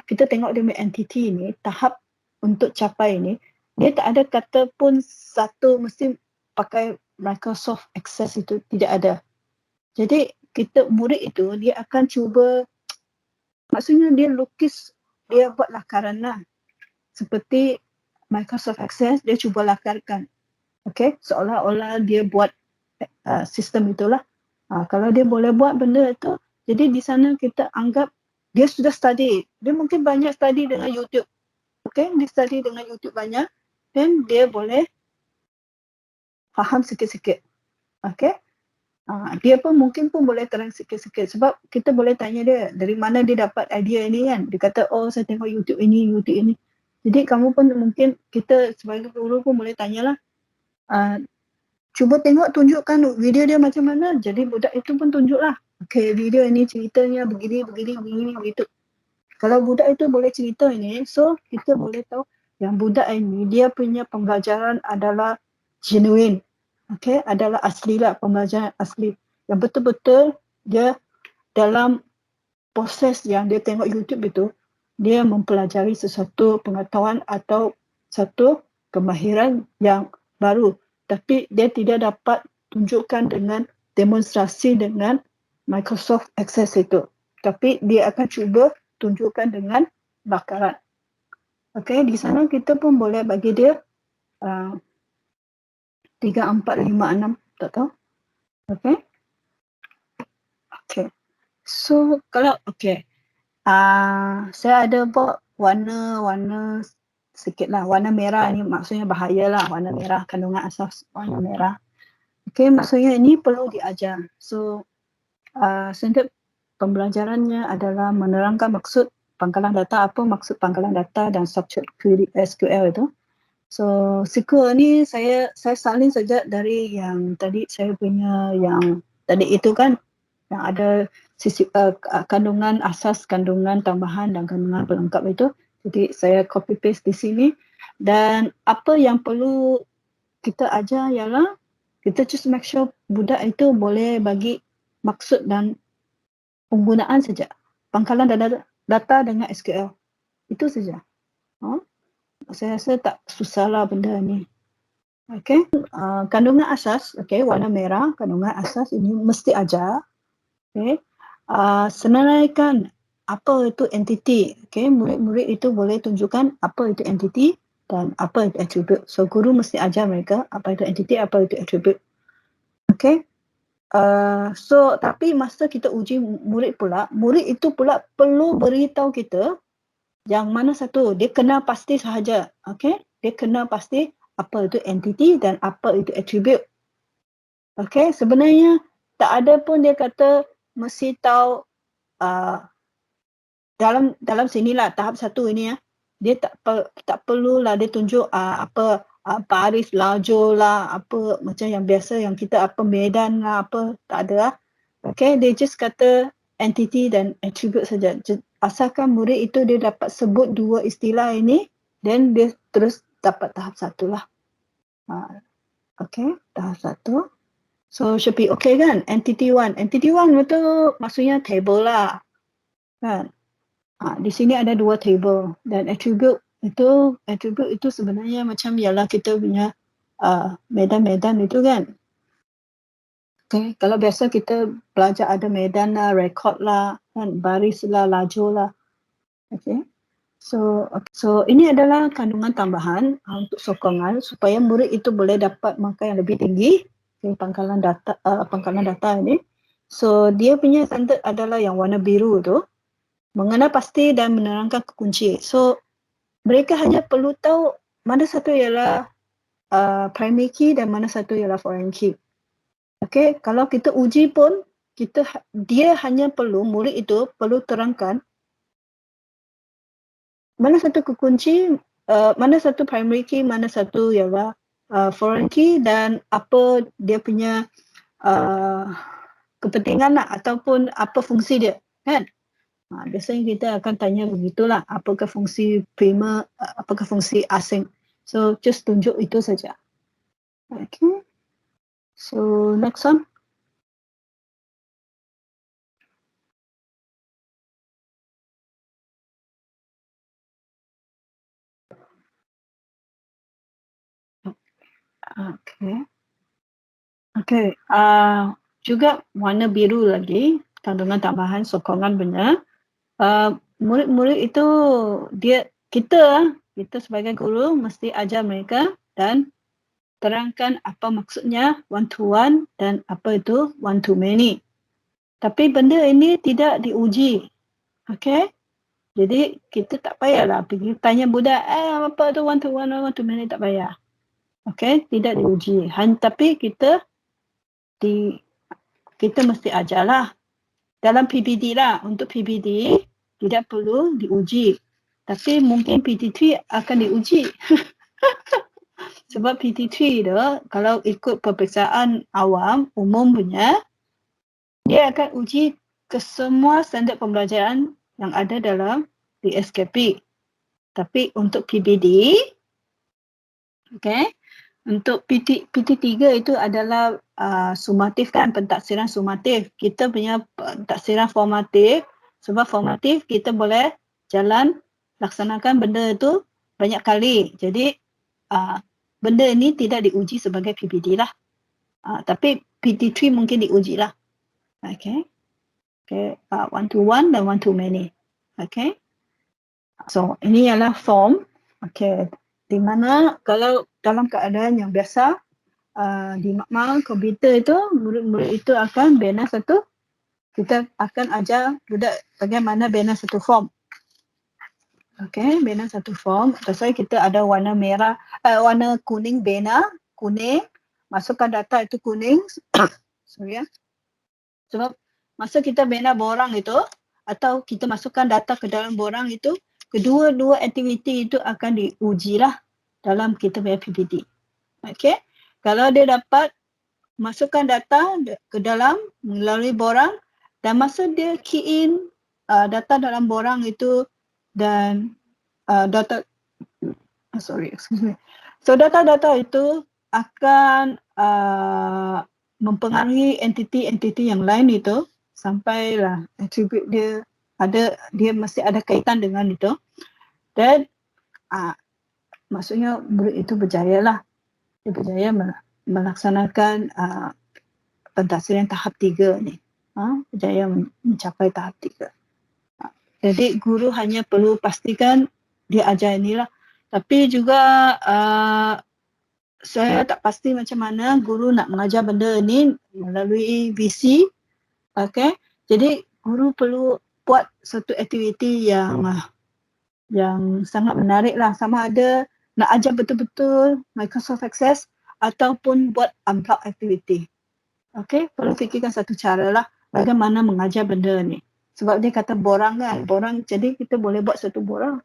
kita tengok dia punya entity ni, tahap untuk capai ni, dia tak ada kata pun satu mesti pakai Microsoft Access, itu tidak ada. Jadi kita murid itu dia akan cuba, maksudnya dia lukis, dia buat lakaran lah. Seperti Microsoft Access, dia cuba lakarkan. Okay, seolah-olah dia buat sistem itulah. Kalau dia boleh buat benda itu, jadi di sana kita anggap dia sudah study. Dia mungkin banyak study dengan YouTube. Okay, dia study dengan YouTube banyak dan dia boleh faham sikit-sikit. Okay, dia pun mungkin pun boleh terang sikit-sikit sebab kita boleh tanya dia dari mana dia dapat idea ini kan. Dia kata, oh saya tengok YouTube ini. Jadi kamu pun mungkin, kita sebagai guru pun boleh tanyalah. Cuba tengok, tunjukkan video dia macam mana. Jadi budak itu pun tunjuklah. Okay, video ini ceritanya begini, begitu. Kalau budak itu boleh cerita ini, so kita boleh tahu yang budak ini dia punya pembelajaran adalah genuine. Okay, adalah asli lah, pembelajaran asli. Yang betul-betul dia dalam proses yang dia tengok YouTube itu, dia mempelajari sesuatu pengetahuan atau satu kemahiran yang baru. Tapi dia tidak dapat tunjukkan dengan demonstrasi dengan Microsoft Access itu. Tapi dia akan cuba tunjukkan dengan bakaran. Okay, di sana kita pun boleh bagi dia 3, 4, 5, 6, tak tahu. Okay. Okay. So kalau saya ada buat warna sikit lah. Warna merah ni maksudnya bahaya lah. Warna merah, kandungan asas warna merah. Okay, maksudnya ini perlu diajar. So standard pembelajarannya adalah menerangkan maksud pangkalan data, apa maksud pangkalan data dan structured query SQL itu. So SQL ni saya salin saja dari yang tadi saya punya yang tadi itu kan, yang ada kandungan asas, kandungan tambahan dan kandungan pelengkap itu. Jadi saya copy paste di sini, dan apa yang perlu kita ajar ialah kita just make sure budak itu boleh bagi maksud dan penggunaan saja. Pangkalan data dengan SQL. Itu saja. Saya rasa tak susahlah benda ni. Okey, kandungan asas, okey, warna merah, kandungan asas ini mesti ajar. Okey, senaraikan apa itu entiti. Okey, murid-murid itu boleh tunjukkan apa itu entiti dan apa itu attribute. So guru mesti ajar mereka apa itu entiti, apa itu attribute. Okey. So tapi masa kita uji murid pula, murid itu pula perlu beritahu kita yang mana satu dia kenal pasti sahaja. Okey, dia kenal pasti apa itu entiti dan apa itu attribute. Okey, sebenarnya tak ada pun dia kata mesti tahu dalam sinilah tahap satu ini ya. Dia tak perlulah dia tunjuk apa baris lajur lah, apa macam yang biasa yang kita apa medan lah, apa tak ada lah. Okay, dia just kata entity dan attribute saja. Asalkan murid itu dia dapat sebut dua istilah ini, then dia terus dapat tahap satu lah. Okay, tahap satu. So should be okay kan? Entity one itu maksudnya table lah. Kan? Di sini ada dua table, dan attribute itu sebenarnya macam ialah kita punya medan-medan itu kan. Okay, kalau biasa kita belajar ada medan lah, rekod lah, kan, baris lah, lajur lah. Okay. So ini adalah kandungan tambahan untuk sokongan supaya murid itu boleh dapat markah yang lebih tinggi di pangkalan data ini. So dia punya standard adalah yang warna biru tu, mengenal pasti dan menerangkan kekunci. So mereka hanya perlu tahu mana satu ialah primary key dan mana satu ialah foreign key. Okay, kalau kita uji pun dia hanya perlu, murid itu perlu terangkan mana satu kekunci, mana satu primary key, mana satu ialah foreign key, dan apa dia punya kepentingan lah, ataupun apa fungsi dia, kan? Biasanya kita akan tanya begitulah, apakah fungsi primer, apakah fungsi asing. So just tunjuk itu saja. Okay. So next one. Okay. Okay. Juga warna biru lagi, kandungan tambahan sokongan benar. Murid-murid itu kita sebagai guru mesti ajar mereka dan terangkan apa maksudnya one to one dan apa itu one to many. Tapi benda ini tidak diuji. Okay? Jadi kita tak payahlah pergi tanya budak apa tu one to many, tak payah. Okay? Tidak diuji. Tapi kita mesti ajarlah dalam PBD lah. Untuk PBD tidak perlu diuji. Tapi mungkin PT3 akan diuji. Sebab PT3 tu kalau ikut peperiksaan awam umum punya, dia akan uji ke semua standard pembelajaran yang ada dalam DSKP. Tapi untuk PBD, okay, untuk PT3 itu adalah sumatif kan, pentaksiran sumatif. Kita punya pentaksiran formatif, sebab formatif kita boleh jalan laksanakan benda itu banyak kali. Jadi benda ini tidak diuji sebagai PBD lah. Tapi PT3 mungkin diuji lah. Okay. Okay. One to one dan one to many. Okay. So ini adalah form. Okay. Di mana kalau dalam keadaan yang biasa, di makmal komputer itu, murid-murid itu akan bina satu, kita akan ajar budak bagaimana bina satu form. Okay, bina satu form. Sebab kita ada warna merah, warna kuning bina, kuning, masukkan data itu kuning. Sorry ya. Sebab masa kita bina borang itu, atau kita masukkan data ke dalam borang itu, kedua-dua aktiviti itu akan diuji lah dalam kita punya PPT. Okay. Kalau dia dapat masukkan data ke dalam melalui borang Dan masa dia key in data dalam borang itu dan data excuse me. So data-data itu akan mempengaruhi entiti-entiti yang lain itu sampailah attribute dia mesti ada kaitan dengan itu, dan maksudnya murid itu berjaya lah. Dia berjaya melaksanakan pentafsiran tahap 3 ni. Berjaya mencapai tahap 3. Jadi guru hanya perlu pastikan dia ajar inilah. Tapi juga saya tak pasti macam mana guru nak mengajar benda ni melalui VC. Okay. Jadi guru perlu buat satu aktiviti yang sangat menarik lah. Sama ada nak ajar betul-betul Microsoft Access ataupun buat unplug activity. Okay. Perlu fikirkan satu cara lah bagaimana mengajar benda ni. Sebab dia kata borang kan. Borang, jadi kita boleh buat satu borang.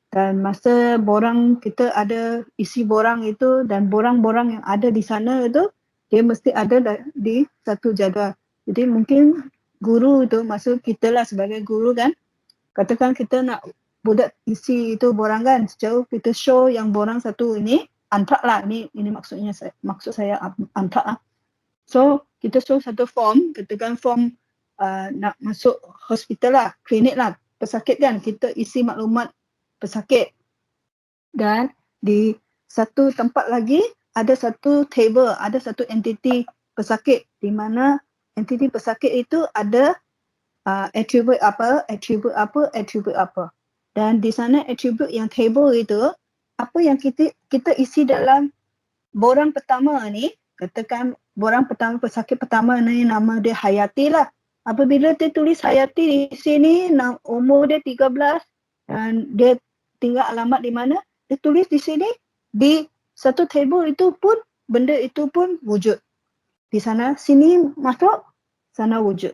Dan masa borang kita ada isi borang itu dan borang-borang yang ada di sana itu, dia mesti ada di satu jadual. Jadi mungkin guru itu, maksud kita lah sebagai guru kan, katakan kita nak budak isi itu borang kan, sejauh kita show yang borang satu ini, unplug lah. Ini maksudnya, maksud saya unplug lah. So kita show satu form, katakan form nak masuk hospital lah, klinik lah, pesakit kan, kita isi maklumat pesakit. Dan di satu tempat lagi ada satu table, ada satu entiti pesakit di mana entiti pesakit itu ada atribut apa. Dan di sana atribut yang table itu, apa yang kita isi dalam borang pertama ni, katakan borang pertama, pesakit pertama ni nama dia Hayati lah. Apabila dia tulis Hayati di sini, umur dia 13 dan dia tinggal alamat di mana, dia tulis di sini, di satu table itu pun, benda itu pun wujud. Di sana, sini masuk, sana wujud.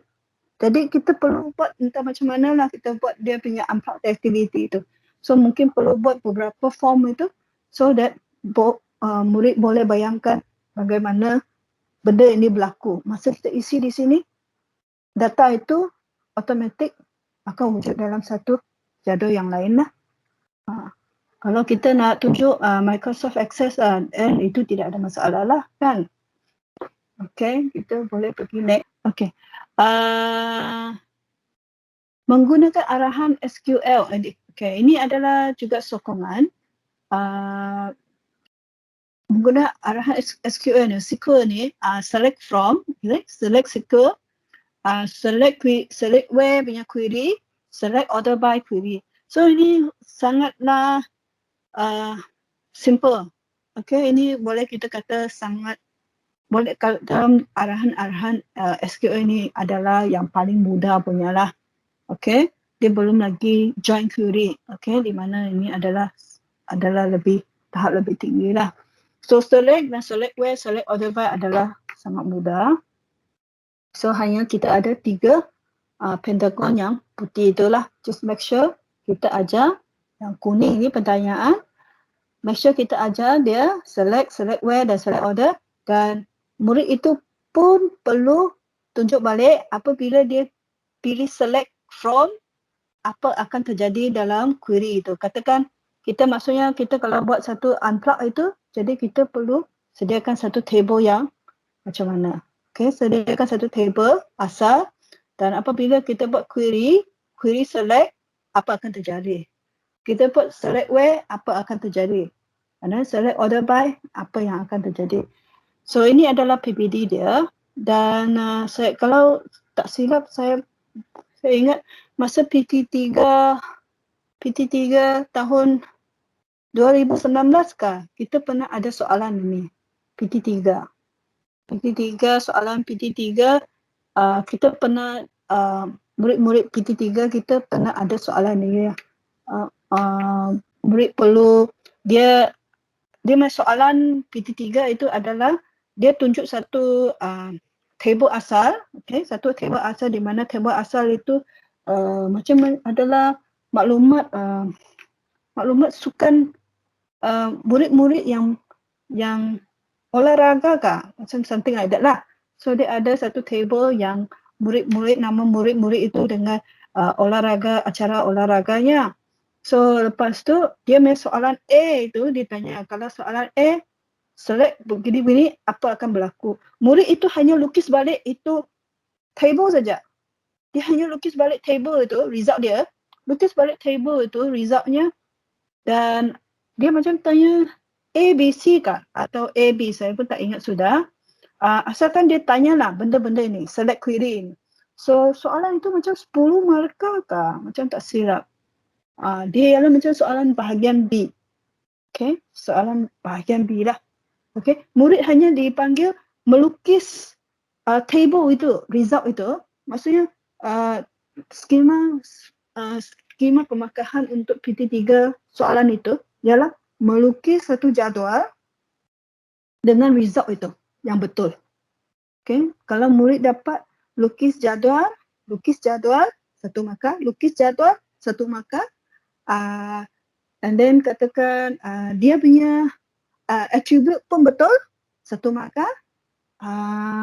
Jadi kita perlu buat entah macam mana lah kita buat dia punya unplug activity itu. So mungkin perlu buat beberapa form itu so that murid boleh bayangkan bagaimana benda ini berlaku. Masa kita isi di sini, data itu automatik akan wujud dalam satu jadual yang lain lah. Kalau kita nak tunjuk Microsoft Access, itu tidak ada masalah lah kan. Okay, kita boleh pergi next. Okay. Menggunakan arahan SQL. Okay, ini adalah juga sokongan. Menggunakan arahan SQL ni, SQL ni, select from, select SQL, select where punya query, select order by query. So ini sangatlah simple. Okay, ini boleh kita kata sangat, boleh dalam arahan-arahan SQL ini adalah yang paling mudah punya lah. Okay, dia belum lagi join query. Okay, di mana ini adalah lebih tahap lebih tinggi lah. So select dan select where, select order by adalah sangat mudah. So hanya kita ada 3 pentagon yang putih itulah. Just make sure kita ajar yang kuning ni pertanyaan. Make sure kita ajar dia select where dan select order, dan murid itu pun perlu tunjuk balik apabila dia pilih select from, apa akan terjadi dalam query itu. Katakan kita maksudnya kita kalau buat satu unplug itu, jadi kita perlu sediakan satu table yang macam mana. Okay, sediakan satu table asal, dan apabila kita buat query select, apa akan terjadi. Kita buat select where, apa akan terjadi. Dan select order by, apa yang akan terjadi. So ini adalah PPD dia. Dan kalau tak silap, saya ingat masa PT3 tahun 2019 kah, kita pernah ada soalan ini. PT3 soalan PT3, kita pernah murid-murid PT3 kita pernah ada soalan ini. Murid perlu dia soalan PT3 itu adalah dia tunjuk satu table asal, okay, satu table asal di mana table asal itu macam adalah maklumat sukan murid-murid yang olahraga kah, macam something like that lah. So dia ada satu table yang murid-murid, nama murid-murid itu dengan olahraga, acara olahraganya. So lepas tu dia main soalan A itu ditanya, kalau soalan A select begini-begini apa akan berlaku. Murid itu hanya lukis balik itu table saja. Dia hanya lukis balik table itu, result dia. Lukis balik table itu, resultnya. Dan dia macam tanya A, B, C kah? Atau A, B, saya pun tak ingat sudah. Asalkan dia tanyalah benda-benda ini, select query ini. So soalan itu macam 10 markah kah? Macam tak silap. Dia ialah macam soalan bahagian B. Okay, soalan bahagian B lah. Okay, murid hanya dipanggil melukis table itu, result itu. Maksudnya skema pemakahan untuk PT3 soalan itu ialah melukis satu jadual dengan result itu yang betul. Okay, kalau murid dapat lukis jadual satu markah, lukis jadual satu markah, and then katakan dia punya attribute pun betul satu markah,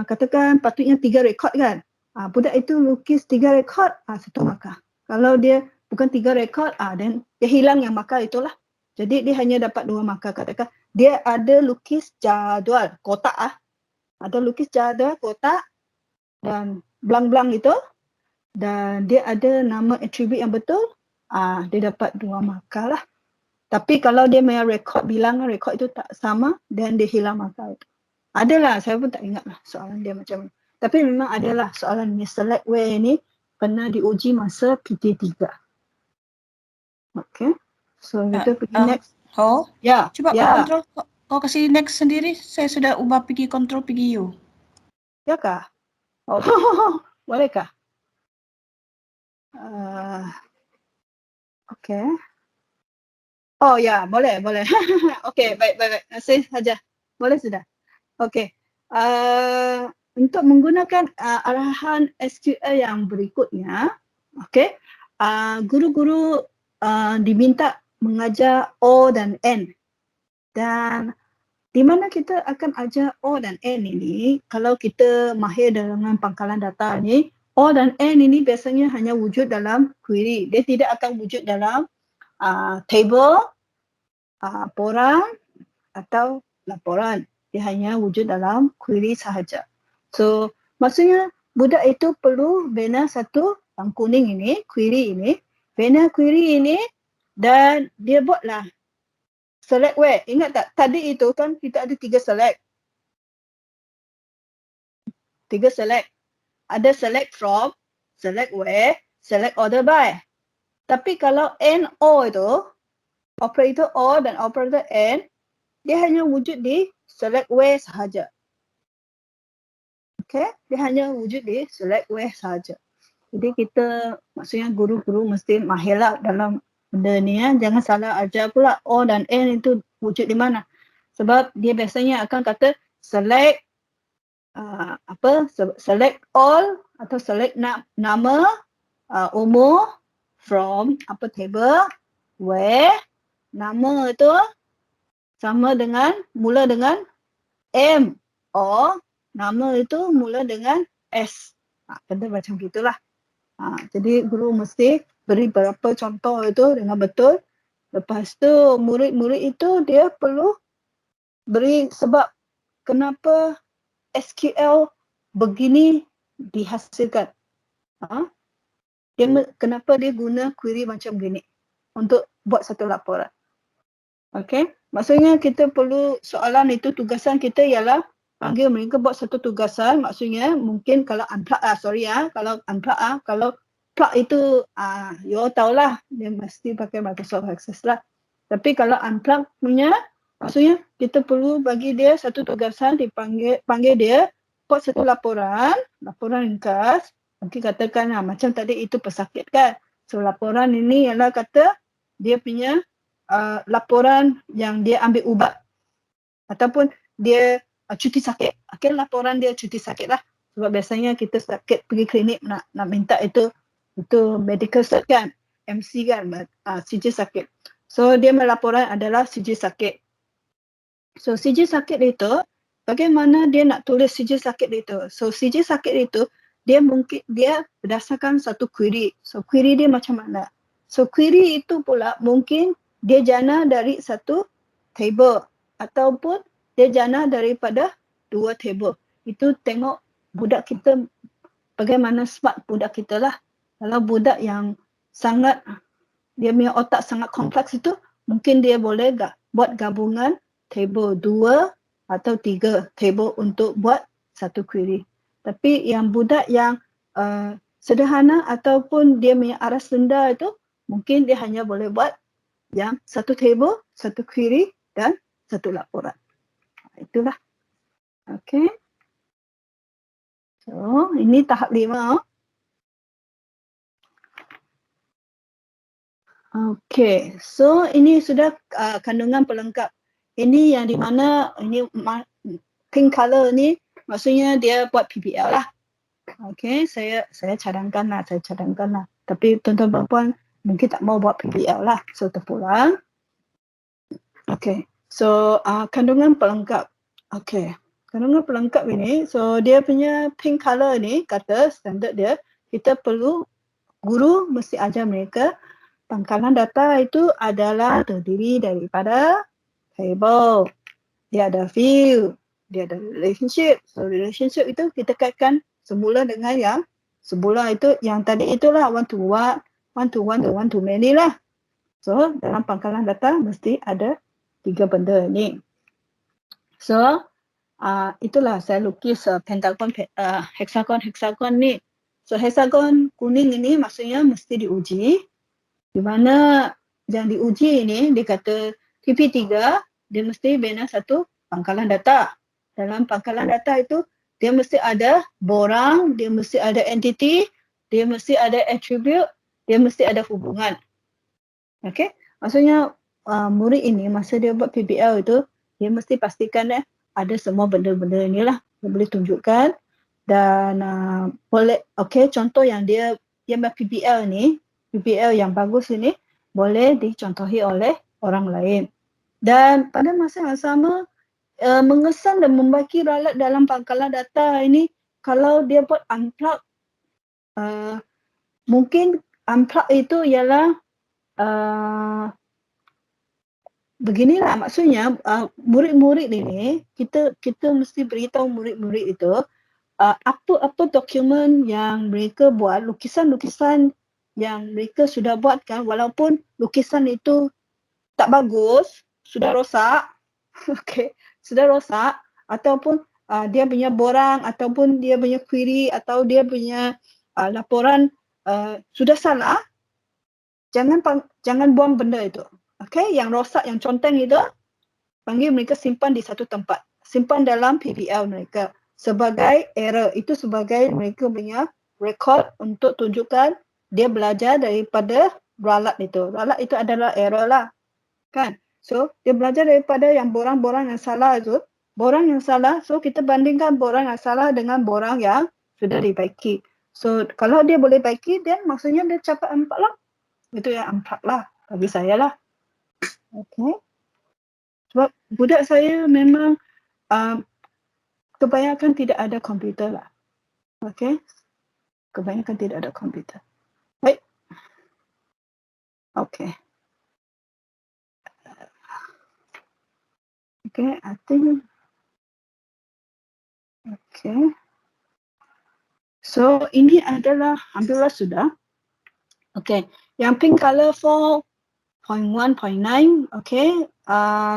katakan patutnya 3 rekod kan, budak itu lukis 3 rekod, satu markah. Kalau dia bukan 3 rekod, then dia hilang yang markah itulah. Jadi dia hanya dapat 2 markah. Katakan dia ada lukis jadual kotak, ada lukis jadual kotak dan belang-belang itu, dan dia ada nama atribut yang betul, dia dapat 2 markah lah. Tapi kalau dia punya rekod bilangan rekod itu tak sama, dan dia hilang markah itu. Adalah, saya pun tak ingat lah soalan dia macam mana. Tapi memang adalah soalan ni, select where ni pernah diuji masa PT3. Okay. So kita pergi next. Ya. Cuba kau kontrol, kau kasih next sendiri. Saya sudah ubah pergi kontrol pergi you. Ya kah? Oh, boleh kah? Okay. Oh ya, boleh. Okay, baik. Saya saja. Boleh sudah. Okay. Untuk menggunakan arahan SQL yang berikutnya, okay, guru-guru diminta mengajar O dan N. Dan di mana kita akan ajar O dan N ini, kalau kita mahir dengan pangkalan data ni, O dan N ini biasanya hanya wujud dalam query. Dia tidak akan wujud dalam table, laporan atau laporan. Dia hanya wujud dalam query sahaja. So, maksudnya budak itu perlu bina satu yang kuning ini, query ini. Bina query ini dan dia buatlah select where. Ingat tak? Tadi itu kan kita ada 3 select. 3 select. Ada select from, select where, select order by. Tapi kalau NO itu, operator O dan operator N, dia hanya wujud di select where sahaja. Okay, dia hanya wujud di select where sahaja. Jadi kita, maksudnya guru-guru mesti mahirlah dalam benda ni ya. Jangan salah ajar pula O dan N itu wujud di mana. Sebab dia biasanya akan kata select select all atau select nama, umur from table, where nama itu sama dengan mula dengan M, or nama itu mula dengan S. Benda macam gitulah. Jadi guru mesti beri beberapa contoh itu dengan betul. Lepas tu murid-murid itu dia perlu beri sebab kenapa SQL begini dihasilkan. Kenapa dia guna query macam gini untuk buat satu laporan. Okay, maksudnya kita perlu soalan itu, tugasan kita ialah panggil mereka buat satu tugasan. Maksudnya mungkin kalau unplug kalau unplug kalau plug itu you all tahulah dia mesti pakai Microsoft Access lah. Tapi kalau unplug punya, maksudnya kita perlu bagi dia satu tugasan, panggil dia buat satu laporan ringkas. Mungkin katakan macam tadi itu pesakit kan. So laporan ini ialah kata dia punya laporan yang dia ambil ubat ataupun dia cuti sakit. Okay, laporan dia cuti sakit lah. Sebab biasanya kita sakit pergi klinik nak minta itu medical cert kan, MC kan, CJ sakit. So dia melaporan adalah CJ sakit. So CJ sakit itu, bagaimana dia nak tulis CJ sakit itu? So CJ sakit itu dia berdasarkan satu query. So query dia macam mana? So query itu pula mungkin dia jana dari satu table ataupun dia jana daripada dua table. Itu tengok budak kita bagaimana smart budak kita lah. Kalau budak yang sangat dia punya otak sangat kompleks itu mungkin dia boleh buat gabungan table 2 atau 3 table untuk buat satu query. Tapi yang budak yang sederhana ataupun dia punya aras rendah itu mungkin dia hanya boleh buat yang satu table, satu query dan satu laporan. Itulah. Okay. So, ini tahap 5. Okay, so ini sudah kandungan pelengkap. Ini yang di mana ini pink color ni maksudnya dia buat PBL lah. Okay, saya cadangkan lah. Tapi tuan-tuan perempuan mungkin tak mau buat PBL lah. So terpulang. Okay, so kandungan pelengkap. Okay, kandungan pelengkap ini, so dia punya pink color ni kata standard dia, kita perlu guru mesti ajar mereka pangkalan data itu adalah terdiri daripada table. Dia ada view, dia ada relationship. So relationship itu kita kaitkan semula dengan yang semula itu yang tadi itulah one to one, one to one to one to many lah. So dalam pangkalan data mesti ada 3 benda ni. So itulah saya lukis pentagon, hexagon ni. So hexagon kuning ini maksudnya mesti diuji. Di mana yang diuji ini dia kata TP3 dia mesti bina satu pangkalan data. Dalam pangkalan data itu dia mesti ada borang, dia mesti ada entity, dia mesti ada attribute, dia mesti ada hubungan. Okey, maksudnya murid ini masa dia buat PBL itu dia mesti pastikan ada semua benda-benda inilah dia boleh tunjukkan dan boleh contoh yang dia buat PBL ni, PBL yang bagus ini boleh dicontohi oleh orang lain. Dan pada masa yang sama mengesan dan membaki ralat dalam pangkalan data ini kalau dia buat unplug mungkin unplug itu ialah beginilah maksudnya murid-murid ini kita mesti beritahu murid-murid itu apa-apa dokumen yang mereka buat, lukisan-lukisan yang mereka sudah buatkan walaupun lukisan itu tak bagus, sudah rosak, sudah rosak ataupun dia punya borang ataupun dia punya query atau dia punya laporan sudah salah, jangan buang benda itu. Yang rosak, yang conteng itu panggil mereka simpan di satu tempat. Simpan dalam PBL mereka sebagai error. Itu sebagai mereka punya rekod untuk tunjukkan dia belajar daripada ralat itu. Ralat itu adalah error lah. Kan? So, dia belajar daripada yang borang-borang yang salah itu. Borang yang salah, so kita bandingkan borang yang salah dengan borang yang sudah dibaiki. So, kalau dia boleh baiki, then maksudnya dia capai 4 lah. Itu yang 4 lah bagi saya lah. Okay. Sebab budak saya memang kebanyakan tidak ada komputer lah. Okay. Kebanyakan tidak ada komputer. Baik. Okay. Okay, I think. Okay. So, ini adalah hampirlah sudah. Okay. Yang pink color 4.1.9, okay.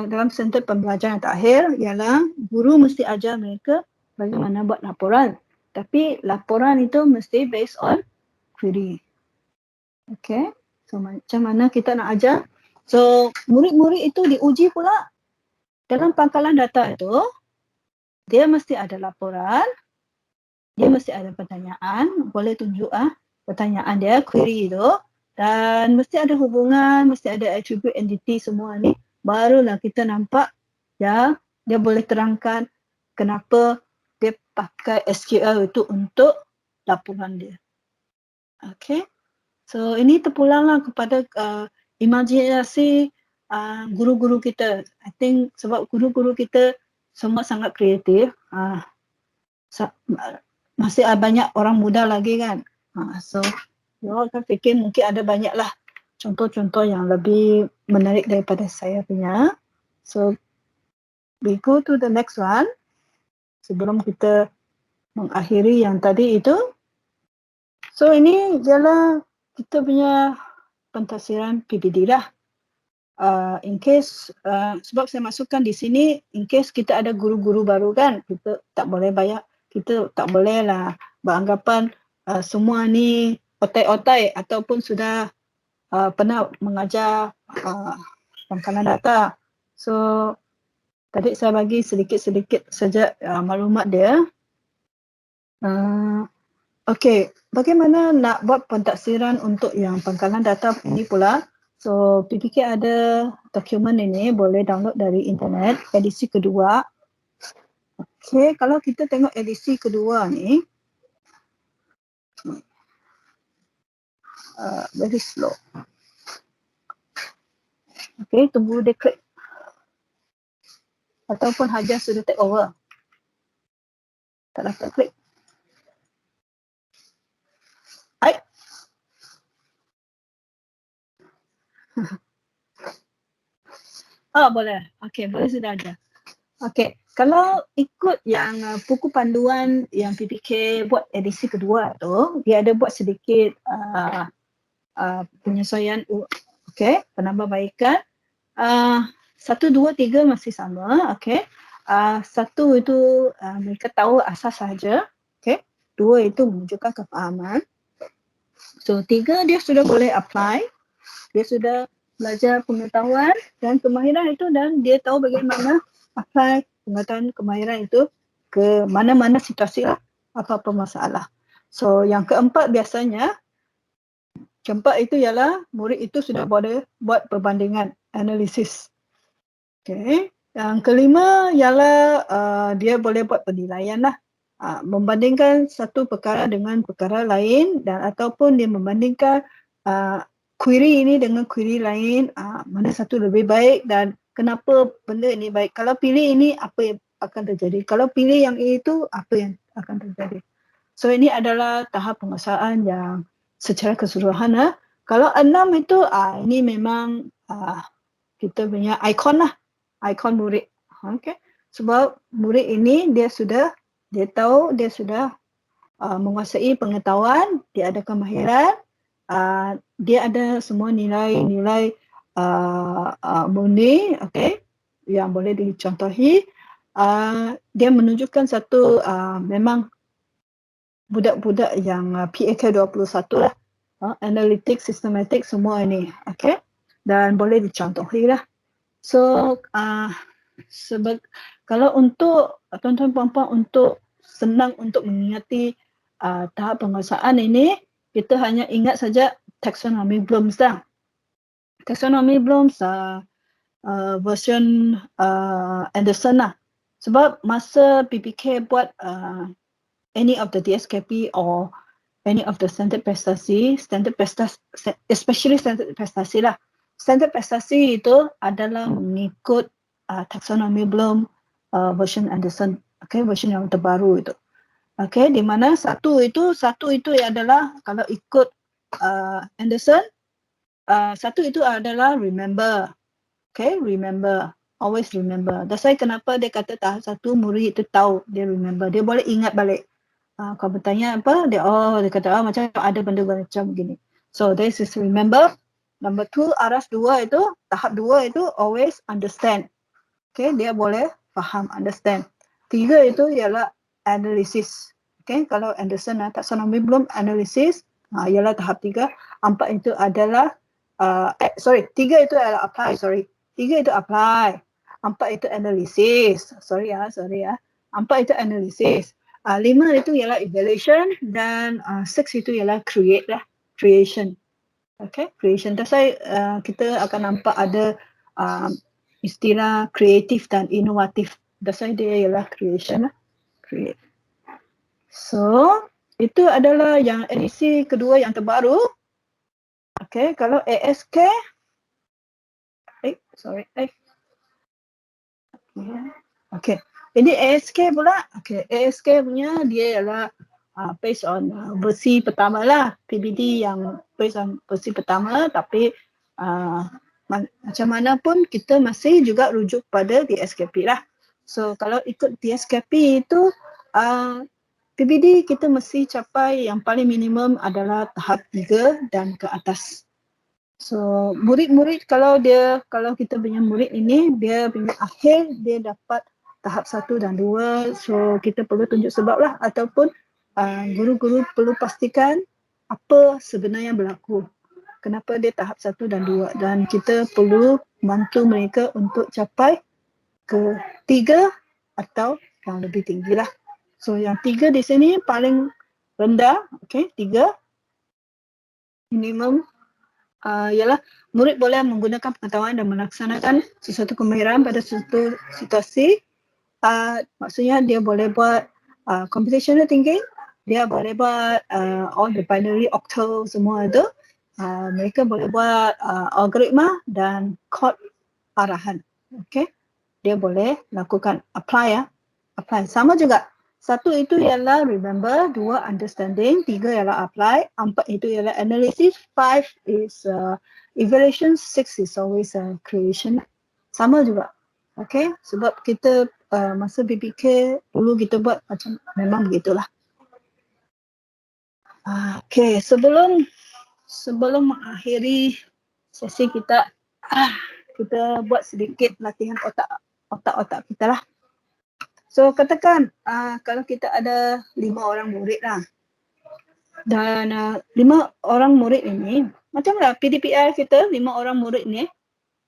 Dalam sentence pembelajaran yang terakhir ialah guru mesti ajar mereka bagaimana buat laporan. Tapi laporan itu mesti based on query. Okay. So, macam mana kita nak ajar? So, murid-murid itu diuji pula dalam pangkalan data itu. Dia mesti ada laporan, dia mesti ada pertanyaan, boleh tunjuk pertanyaan dia, query itu, dan mesti ada hubungan, mesti ada attribute, entity semua ni. Barulah kita nampak dia boleh terangkan kenapa dia pakai SQL itu untuk laporan dia. Okay. So ini terpulanglah kepada imajinasi guru-guru kita. I think sebab guru-guru kita semua sangat kreatif. masih banyak orang muda lagi kan. So, orang kan fikir mungkin ada banyak lah contoh-contoh yang lebih menarik daripada saya punya. So, we go to the next one. Sebelum kita mengakhiri yang tadi itu. So, ini ialah kita punya pentafsiran PBD lah. In case, sebab saya masukkan di sini, in case kita ada guru-guru baru kan, kita tak boleh kita tak boleh lah beranggapan semua ni otai-otai ataupun sudah pernah mengajar pangkalan data. So, tadi saya bagi sedikit-sedikit saja maklumat dia. Okey, bagaimana nak buat pentafsiran untuk yang pangkalan data ini pula? So, PPK ada dokumen ini, boleh download dari internet, edisi kedua. Okey, kalau kita tengok edisi kedua ni, very slow. Okey, tunggu dia klik. Ataupun Hajar sudah take over. Tak dapat klik. Hai. Boleh. Okey, boleh sudah ada. Okey, kalau ikut yang buku panduan yang PPK buat edisi kedua tu, dia ada buat sedikit penyesuaian, penambahbaikan. 1, 2, 3 masih sama, okey. 1 itu mereka tahu asas saja, okey. 2 itu menunjukkan kefahaman. So 3 dia sudah boleh apply, dia sudah belajar pengetahuan dan kemahiran itu dan dia tahu bagaimana apply pengetahuan kemahiran itu ke mana-mana situasi apa-apa masalah. So yang keempat biasanya, keempat itu ialah murid itu sudah boleh buat perbandingan, analisis. Okay. Yang kelima ialah dia boleh buat penilaian lah. Membandingkan satu perkara dengan perkara lain dan ataupun dia membandingkan query ini dengan query lain, mana satu lebih baik dan kenapa benda ini baik. Kalau pilih ini, apa yang akan terjadi. Kalau pilih yang itu, apa yang akan terjadi. So ini adalah tahap penguasaan yang secara keseluruhan. Kalau 6 itu, ini memang kita punya ikon lah. Ikon murid. Okay. Sebab murid ini dia tahu dia sudah menguasai pengetahuan, dia ada kemahiran, dia ada semua nilai-nilai murni, okay, yang boleh dicontohi. Dia menunjukkan satu memang budak-budak yang PAK 21 lah, analitik, sistematik semua ini, okay, dan boleh dicontohi lah. So kalau untuk tuan-tuan puan-puan untuk senang untuk mengingati tahap penguasaan ini, kita hanya ingat saja taxonomy Bloom's dah. Taxonomy Bloom's version Anderson lah. Sebab masa PPK buat any of the DSKP or any of the standard prestasi, especially standard prestasi lah. Standard prestasi itu adalah mengikut taxonomy Bloom version Anderson, okay, version yang terbaru itu. Okay, di mana satu itu adalah kalau ikut Anderson, satu itu adalah remember, okay, remember, always remember. That's why kenapa dia kata tahap 1 murid itu tahu, dia remember, dia boleh ingat balik. Kau bertanya apa, dia kata macam ada benda macam begini. So this is remember. Number 2, aras 2 itu, tahap 2 itu always understand. Okay, dia boleh faham, understand. 3 itu ialah analysis. Okay, kalau Anderson taxonomy belum analysis, ialah tahap 3. 4 itu adalah 3 itu adalah apply, 3 itu apply. 4 itu analysis. Sorry ya. 4 itu analysis. 5 itu ialah evaluation dan 6 itu ialah create lah, creation. Okay, creation. That's why kita akan nampak ada istilah kreatif dan inovatif. That's why dia ialah creation lah, create. So, itu adalah yang edisi kedua yang terbaru. Okay, kalau ASK, okay. Ini ASK pula, okay, ASK punya dia ialah based on versi pertama lah, PBD yang based on versi pertama, tapi macam mana pun kita masih juga rujuk pada DSKP lah. So kalau ikut DSKP itu PBD kita mesti capai yang paling minimum adalah tahap 3 dan ke atas. So murid-murid kalau kita punya murid ini dia punya akhir dia dapat tahap 1 dan 2, so kita perlu tunjuk sebab lah, ataupun guru-guru perlu pastikan apa sebenarnya berlaku, kenapa dia tahap 1 dan 2, dan kita perlu bantu mereka untuk capai ke 3 atau yang lebih tinggi lah. So yang 3 di sini paling rendah, okay, 3 minimum ialah murid boleh menggunakan pengetahuan dan melaksanakan sesuatu kemahiran pada suatu situasi. Maksudnya dia boleh buat computational thinking, dia boleh buat all the binary octal semua itu. Mereka boleh buat algoritma dan kod arahan. Okay, dia boleh lakukan apply apply. Sama juga. 1 itu ialah remember, 2 understanding, 3 ialah apply, 4 itu ialah analysis, 5 is evaluation, 6 is always creation. Sama juga. Okay, sebab kita masa BBK dulu kita buat macam memang begitulah. Okay, sebelum mengakhiri sesi kita, kita buat sedikit latihan otak kita lah. So katakan kalau kita ada 5 orang murid lah, dan 5 orang murid ini macamlah PDPR kita, 5 orang murid ni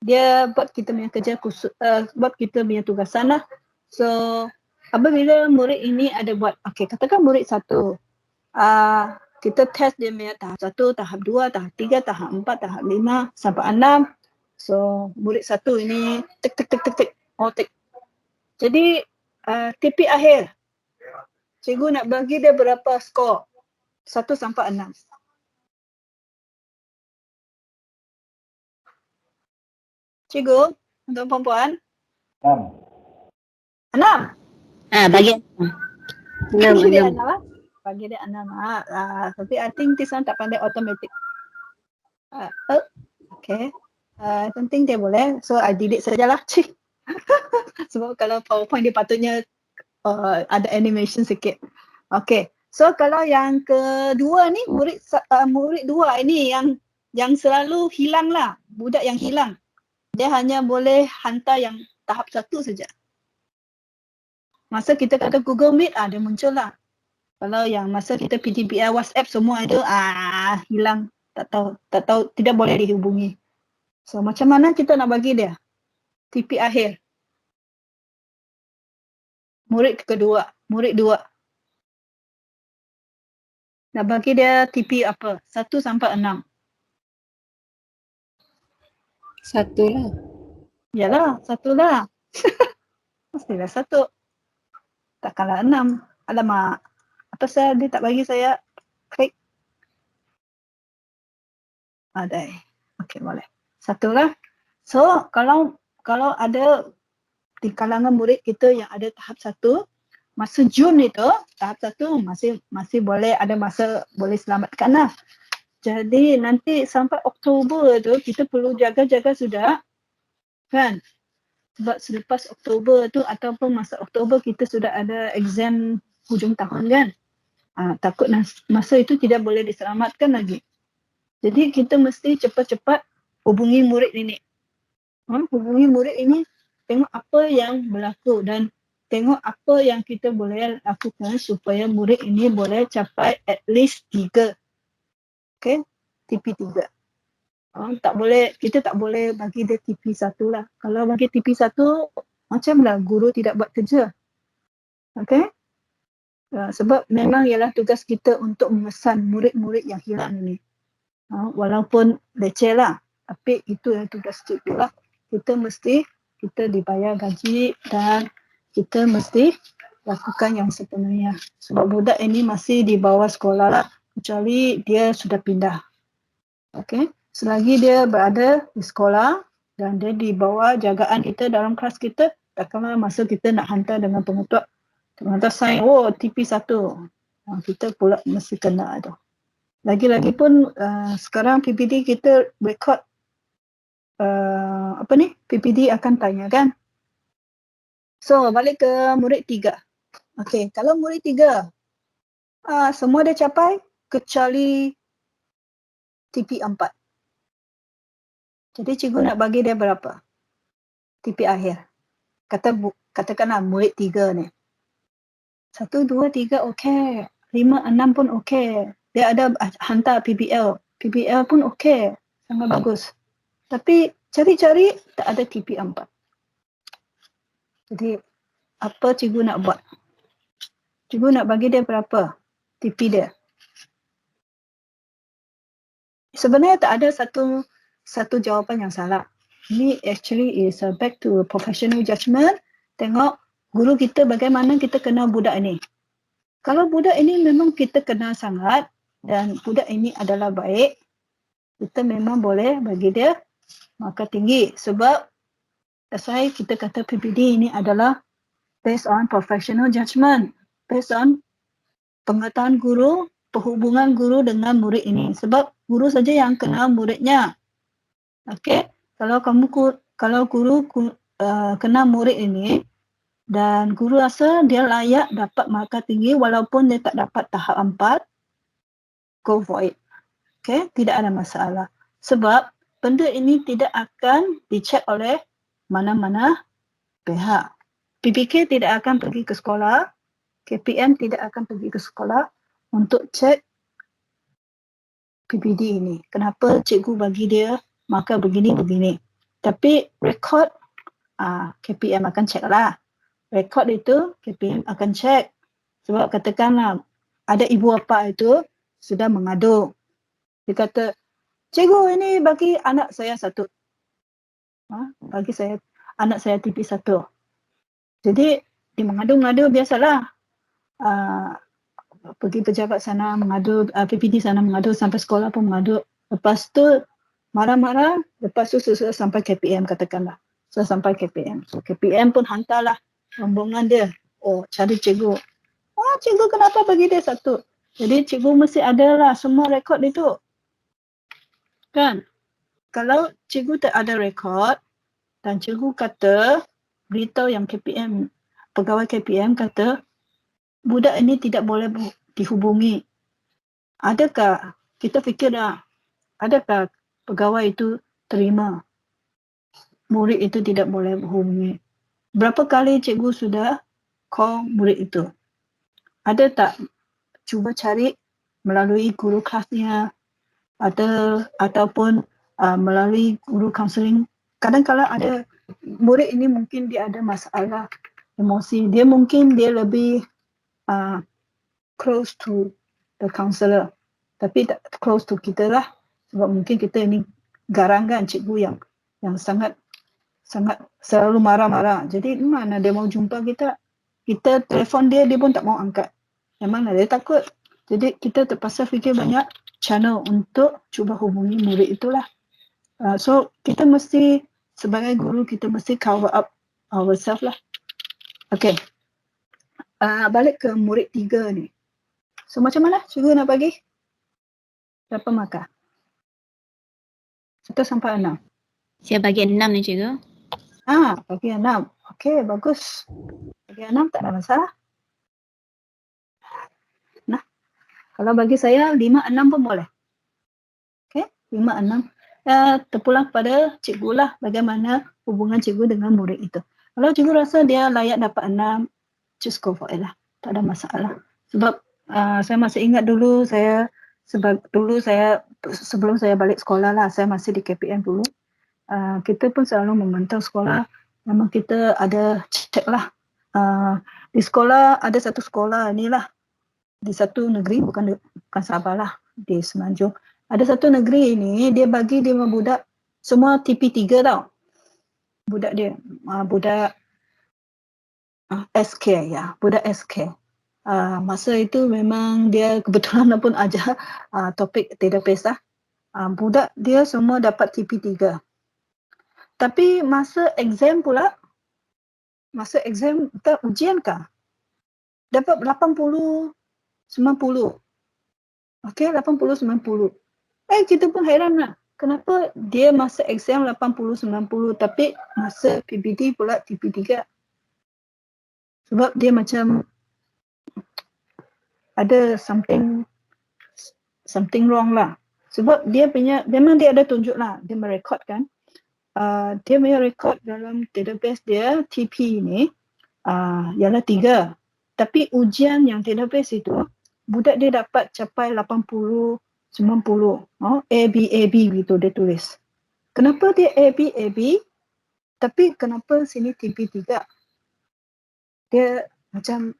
dia buat kita punya kerja khusus, buat kita punya tugasan lah. So apabila murid ini ada buat, okay, katakan murid 1, kita test dia punya tahap 1, tahap 2, tahap 3, tahap 4, tahap 5 sampai 6. So murid 1 ini tik. Jadi TP akhir, cikgu nak bagi dia berapa skor? 1 sampai 6. Cikgu, untuk perempuan? 6. Bagi 6. Bagi dia 6. Tapi I think this one tak pandai automatic. Okay. I don't think dia boleh. So I delete sajalah. Sebab kalau PowerPoint dia patutnya ada animation sikit. Okay. So kalau yang kedua ni, murid 2 ini yang selalu hilang lah. Budak yang hilang. Dia hanya boleh hantar yang tahap 1 saja. Masa kita kata Google Meet, dia muncul lah. Kalau yang masa kita PDPR, WhatsApp semua itu hilang. Tak tahu, tidak boleh dihubungi. So macam mana kita nak bagi dia TP akhir? Murid kedua, murid 2. Nak bagi dia TP apa? 1 sampai 6. 1 lah. Yalah, 1 lah. Mestilah 1. Takkanlah 6. Alamak. Apa saya dia tak bagi saya klik? Ada. Okey, boleh. 1 lah. So, kalau ada di kalangan murid kita yang ada tahap 1, masa Jun itu, tahap 1 masih boleh ada masa boleh selamatkan lah. Jadi nanti sampai Oktober tu kita perlu jaga-jaga sudah, kan? Sebab selepas Oktober tu ataupun masa Oktober kita sudah ada exam hujung tahun kan? Takut masa itu tidak boleh diselamatkan lagi. Jadi kita mesti cepat-cepat hubungi murid ini. Hubungi murid ini, tengok apa yang berlaku dan tengok apa yang kita boleh lakukan supaya murid ini boleh capai at least 3. Okay, TP 3. Kita tak boleh bagi dia TP 1 lah. Kalau bagi TP 1, macamlah guru tidak buat kerja. Okay. Sebab memang ialah tugas kita untuk memesan murid-murid yang hilang ini. Walaupun leceh lah. Tapi itu yang tugas cikgu lah. Kita dibayar gaji dan kita mesti lakukan yang sepenuhnya. Sebab budak ini masih di bawah sekolah lah. Kecuali dia sudah pindah. Okay. Selagi dia berada di sekolah dan dia di bawah jagaan kita dalam kelas kita, takkanlah masa kita nak hantar dengan pengetua sign, TP 1. kita pula mesti kena tu. Lagi-lagi pun sekarang PPD kita record PPD akan tanya kan. So balik ke murid 3. Okey, kalau murid 3 semua dia capai kecuali TP 4. Jadi cikgu nak bagi dia berapa? TP akhir. Katakanlah murid 3 ni. 1, 2, 3 okey. 5, 6 pun okey. Dia ada hantar PBL. PBL pun okey. Sangat bagus. Tapi cari-cari tak ada TP 4. Jadi apa cikgu nak buat? Cikgu nak bagi dia berapa TP dia? Sebenarnya tak ada satu jawapan yang salah. Ini actually is back to professional judgement. Tengok guru kita bagaimana kita kenal budak ini. Kalau budak ini memang kita kenal sangat dan budak ini adalah baik, kita memang boleh bagi dia markah tinggi. Sebab that's why kita kata PPD ini adalah based on professional judgement. Based on pengetahuan guru, perhubungan guru dengan murid ini. Sebab guru saja yang kenal muridnya. Okey, kalau guru kenal murid ini dan guru rasa dia layak dapat markah tinggi walaupun dia tak dapat tahap 4, go for it. Okey, tidak ada masalah. Sebab benda ini tidak akan dicek oleh mana-mana pihak. PPK tidak akan pergi ke sekolah, KPM tidak akan pergi ke sekolah untuk cek PPD ini. Kenapa cikgu bagi dia markah begini-begini. Tapi rekod KPM akan cek lah. Rekod itu KPM akan cek. Sebab katakanlah ada ibu bapa itu sudah mengadu. Dia kata, cikgu ini bagi anak saya 1. Bagi saya anak saya TP 1. Jadi dia mengadu-ngadu biasalah. Pergi pejabat sana mengadu, PPD sana mengadu, sampai sekolah pun mengadu. Lepas tu marah-marah, lepas tu sudah sampai KPM katakanlah. Sudah sampai KPM. So KPM pun hantarlah rombongan dia. Oh, cari cikgu. Cikgu kenapa bagi dia 1? Jadi cikgu mesti ada lah semua rekod itu. Kan? Kalau cikgu tak ada rekod dan cikgu kata, beritahu yang KPM, pegawai KPM kata, budak ini tidak boleh dihubungi. Adakah, kita fikir dah, adakah pegawai itu terima murid itu tidak boleh berhubungi? Berapa kali cikgu sudah call murid itu? Ada tak cuba cari melalui guru kelasnya ataupun melalui guru kaunseling? Kadang-kadang ada murid ini mungkin dia ada masalah emosi. Dia lebih close to the counselor. Tapi tak close to kita lah. Sebab mungkin kita ini garangan cikgu yang sangat selalu marah-marah. Jadi mana dia mau jumpa kita? Kita telefon dia pun tak mau angkat. Memang dia takut. Jadi kita terpaksa fikir banyak channel untuk cuba hubungi murid itulah. So kita mesti sebagai guru kita mesti cover up ourselves lah. Okay. Balik ke murid 3 ni. So macam mana cikgu nak bagi? Berapa markah? 1 sampai 6. Saya bagi 6 ni cikgu. Bagi 6. Okey, bagus. Bagi 6 tak ada masalah. Nah, kalau bagi saya 5, 6 pun boleh. Okey, 5, 6. Terpulang kepada cikgu lah bagaimana hubungan cikgu dengan murid itu. Kalau cikgu rasa dia layak dapat 6, just go for it lah. Tak ada masalah. Sebab saya masih ingat dulu sebelum saya balik sekolah lah, saya masih di KPM dulu. Kita pun selalu memantau sekolah. Memang kita ada cek lah. Di sekolah, ada satu sekolah ni lah. Di satu negeri, bukan Sabah lah. Di Semenanjung. Ada satu negeri ni, dia bagi dia budak semua TP3 tau. Budak dia. Budak SK ya. Budak SK. Masa itu memang dia kebetulan pun ajar topik database lah. Budak dia semua dapat TP3. Tapi masa exam pula, ujian kah? Dapat 80 90. Okey, 80, 90. Kita pun heran lah. Kenapa dia masa exam 80, 90 tapi masa PBD pula TP3? Sebab dia macam ada something wrong lah. Sebab dia punya, memang dia ada tunjuk lah, dia merekod kan. Dia punya rekod dalam database dia, TP ni, ialah 3. Tapi ujian yang database itu, budak dia dapat capai 80, 90. A, B, gitu dia tulis. Kenapa dia A, B? Tapi kenapa sini TP3? Dia macam,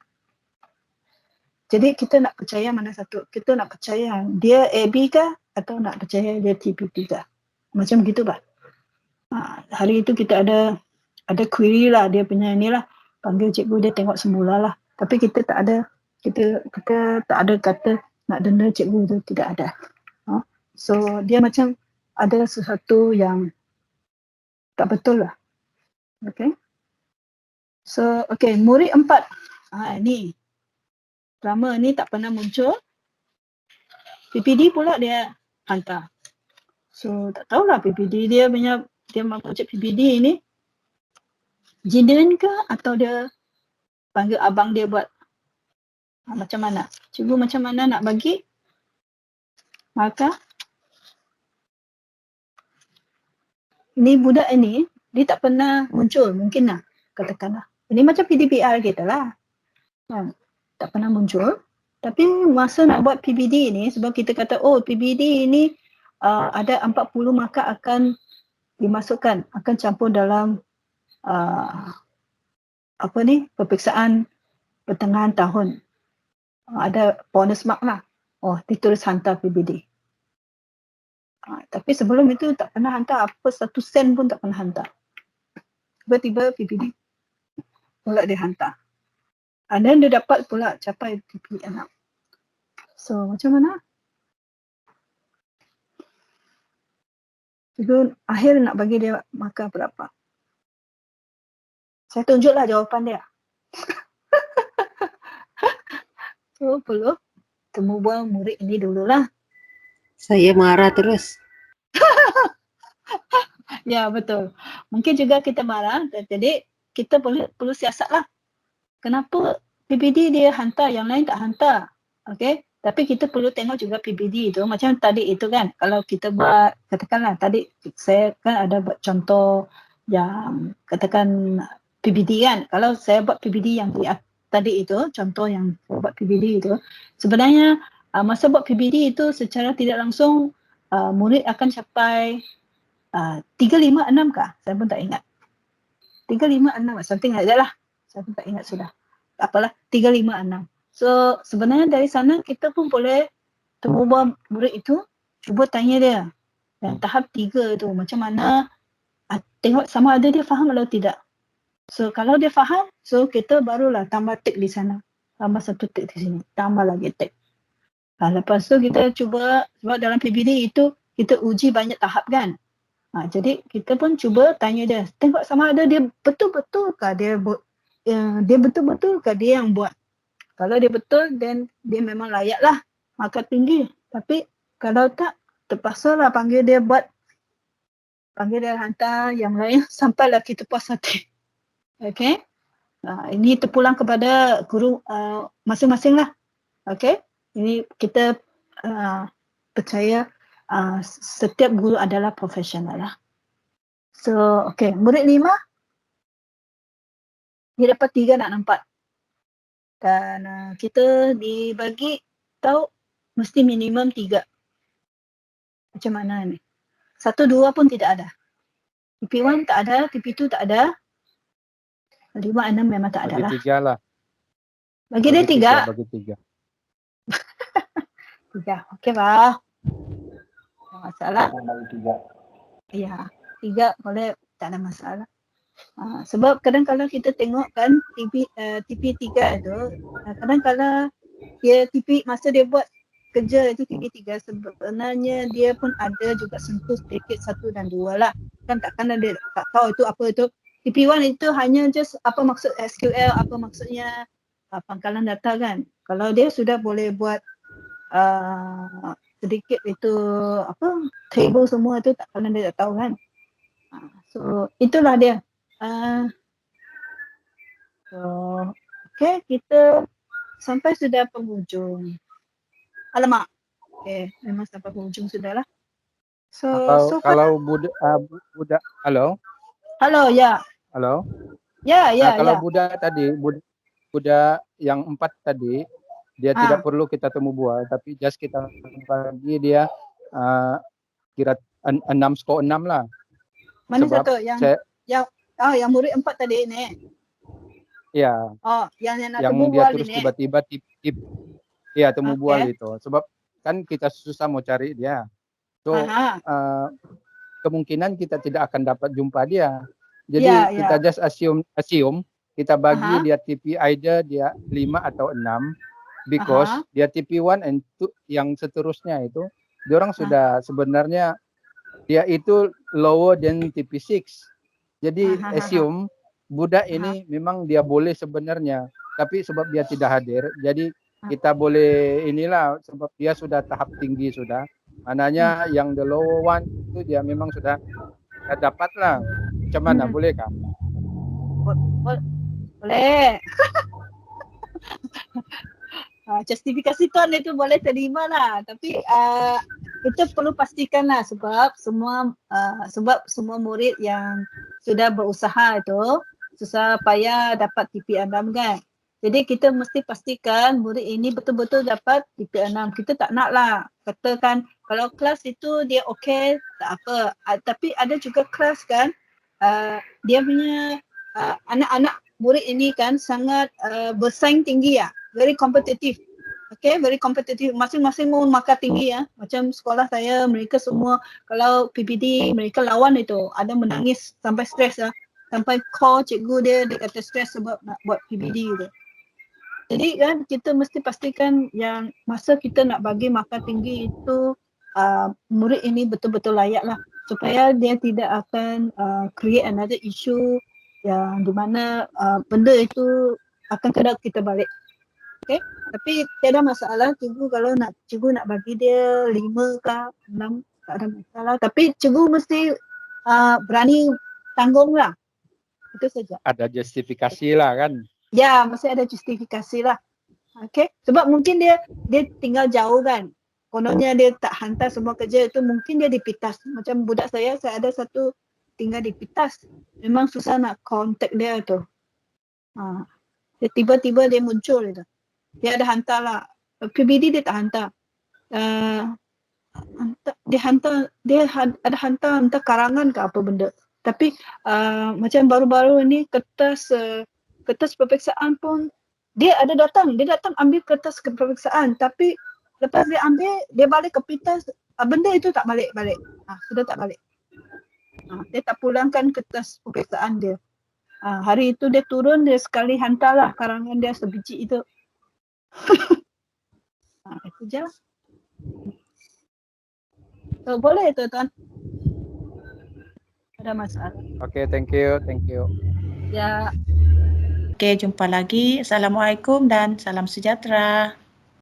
jadi kita nak percaya mana satu? Kita nak percaya dia AB kah atau nak percaya dia TP3? Macam gitu bah. Hari itu kita ada query lah, dia punya inilah, panggil cikgu, dia tengok semula lah. Tapi kita tak ada, kita tak ada kata nak denda cikgu tu, tidak ada. So dia macam ada sesuatu yang tak betul lah. Okay. So murid 4. Ni drama ni tak pernah muncul. PPD pula dia hantar. So tak tahulah PPD dia projek PPD ni genuine ke atau dia panggil abang dia buat. Macam mana? Cikgu macam mana nak bagi? Maka ni budak ini dia tak pernah muncul, mungkin lah katakanlah. Ini macam PDPR kita lah. Tak pernah muncul. Tapi masa nak buat PBD ni, sebab kita kata PBD ini ada 40 markah akan dimasukkan, akan campur dalam peperiksaan pertengahan tahun. Ada bonus mark lah. Ditulis hantar PBD. Tapi sebelum itu tak pernah hantar, apa 1 sen pun tak pernah hantar. Tiba-tiba PBD pula dia hantar. Dan dia dapat pula capai TP6. So macam mana? Cikgu akhir nak bagi dia markah berapa? Saya tunjuklah jawapan dia. So perlu temu bual murid ini dululah. Saya marah terus. Ya betul. Mungkin juga kita marah, jadi kita perlu siasat lah. Kenapa PBD dia hantar, yang lain tak hantar? Okay. Tapi kita perlu tengok juga PBD itu. Macam tadi itu kan, kalau kita buat, katakanlah tadi saya kan ada buat contoh yang katakan PBD kan. Kalau saya buat PBD yang tadi itu, contoh yang saya buat PBD itu, sebenarnya masa buat PBD itu secara tidak langsung murid akan capai 356 kah? Saya pun tak ingat. 356, something like that lah. Saya pun tak ingat sudah. Apalah, 356. So sebenarnya dari sana kita pun boleh temu bual murid itu, cuba tanya dia. Dan tahap 3 tu macam mana, tengok sama ada dia faham atau tidak. So kalau dia faham, so kita barulah tambah tick di sana. Tambah 1 tick di sini. Tambah lagi tick. Lepas tu kita cuba, sebab dalam PBD itu kita uji banyak tahap kan. Jadi kita pun cuba tanya dia. Tengok sama ada dia betul-betulkah dia buat, dia betul-betulkah dia yang buat. Kalau dia betul, then dia memang layak lah markah tinggi. Tapi kalau tak, terpaksa lah panggil dia buat, panggil dia hantar yang lain sampailah kita puas hati. Okay. Ini terpulang kepada guru masing-masing lah. Okay. Ini kita percaya setiap guru adalah profesional lah. So, okay. Murid 5, dia dapat 3 nak 4. Dan kita dibagi tahu mesti minimum 3. Macam mana ni? 1, 2 pun tidak ada. TP1 tak ada, TP2 tak ada. 5, 6 memang tak ada lah. Bagi 3 lah. Bagi dia 3? Bagi 3. 3. Okey bah. Tak masalah. Bagi 3. Ya, 3 boleh, tak ada masalah. Sebab kadang-kadang kita tengok kan TP3 itu, kadang-kadang dia masa dia buat kerja itu TP3 sebenarnya dia pun ada juga sentuh sedikit 1 dan 2 lah. Kan takkan dia tak tahu itu apa itu. TP1 itu hanya just apa maksud SQL, apa maksudnya pangkalan data kan. Kalau dia sudah boleh buat sedikit itu apa table semua tu takkan dia tak tahu kan. So itulah dia. So okay, kita sampai sudah penghujung. Alamak. Okay, memang sampai penghujung sudah lah. So Kalau budak halo ya. halo Ya. kalau budak tadi budak yang 4 tadi dia tidak perlu kita temu bual, tapi just kita bagi dia kira 6,6 lah. Mana Sebab satu yang murid 4 tadi ni? Ya. Oh, yang nak yang temu dia bual terus ini. tiba-tiba ya temu Okay. bual itu. Sebab kan kita susah mau cari dia. So kemungkinan kita tidak akan dapat jumpa dia. Jadi kita just assume kita bagi dia TP either dia 5 atau 6 because dia TP 1 and 2 yang seterusnya itu diorang sudah sebenarnya dia itu lower than TP 6. Jadi assume budak ini memang dia boleh sebenarnya, tapi sebab dia tidak hadir jadi kita boleh inilah sebab dia sudah tahap tinggi sudah. Maknanya yang the lower one itu dia memang sudah dapat lah. Macam mana, boleh kah? Boleh. Justifikasi tuan itu boleh terima lah. Tapi kita perlu pastikan lah sebab semua murid yang sudah berusaha itu susah payah dapat TP 6 kan. Jadi kita mesti pastikan murid ini betul-betul dapat TP 6. Kita tak nak lah katakan kalau kelas itu dia okey tak apa. Tapi ada juga kelas kan dia punya anak-anak murid ini kan sangat bersaing tinggi ya. Very competitive. Okay, very competitive. Masing-masing mau markah tinggi ya. Macam sekolah saya, mereka semua kalau PPD mereka lawan itu. Ada menangis sampai stres lah. Sampai call cikgu dia kata stres sebab nak buat PPD tu. Jadi kan kita mesti pastikan yang masa kita nak bagi markah tinggi itu murid ini betul-betul layak lah. Supaya dia tidak akan create another issue yang di mana benda itu akan kena kita balik. Okay, tapi tiada masalah cikgu nak bagi dia 5 ke 6 tak ada masalah. Tapi cikgu mesti berani tanggung lah. Itu saja. Ada justifikasi lah kan. Ya, mesti ada justifikasi lah. Okay, sebab mungkin dia tinggal jauh kan. Kononnya dia tak hantar semua kerja itu mungkin dia di Pitas. Macam budak saya ada satu tinggal di Pitas. Memang susah nak contact dia tu. Dia tiba-tiba dia muncul itu. Dia ada hantar lah. PBD dia tak hantar. Dia ada hantar karangan ke apa benda. Tapi macam baru-baru ni kertas peperiksaan pun dia datang ambil kertas peperiksaan tapi lepas dia ambil dia balik ke Pitas benda itu tak balik. Sudah tak balik. Dia tak pulangkan kertas peperiksaan dia. Hari itu dia turun dia sekali hantarlah karangan dia sebiji itu. Itu je lah. So, boleh tuan-tuan. Ada masalah. Okay, thank you. Ya. Oke, jumpa lagi. Assalamualaikum dan salam sejahtera.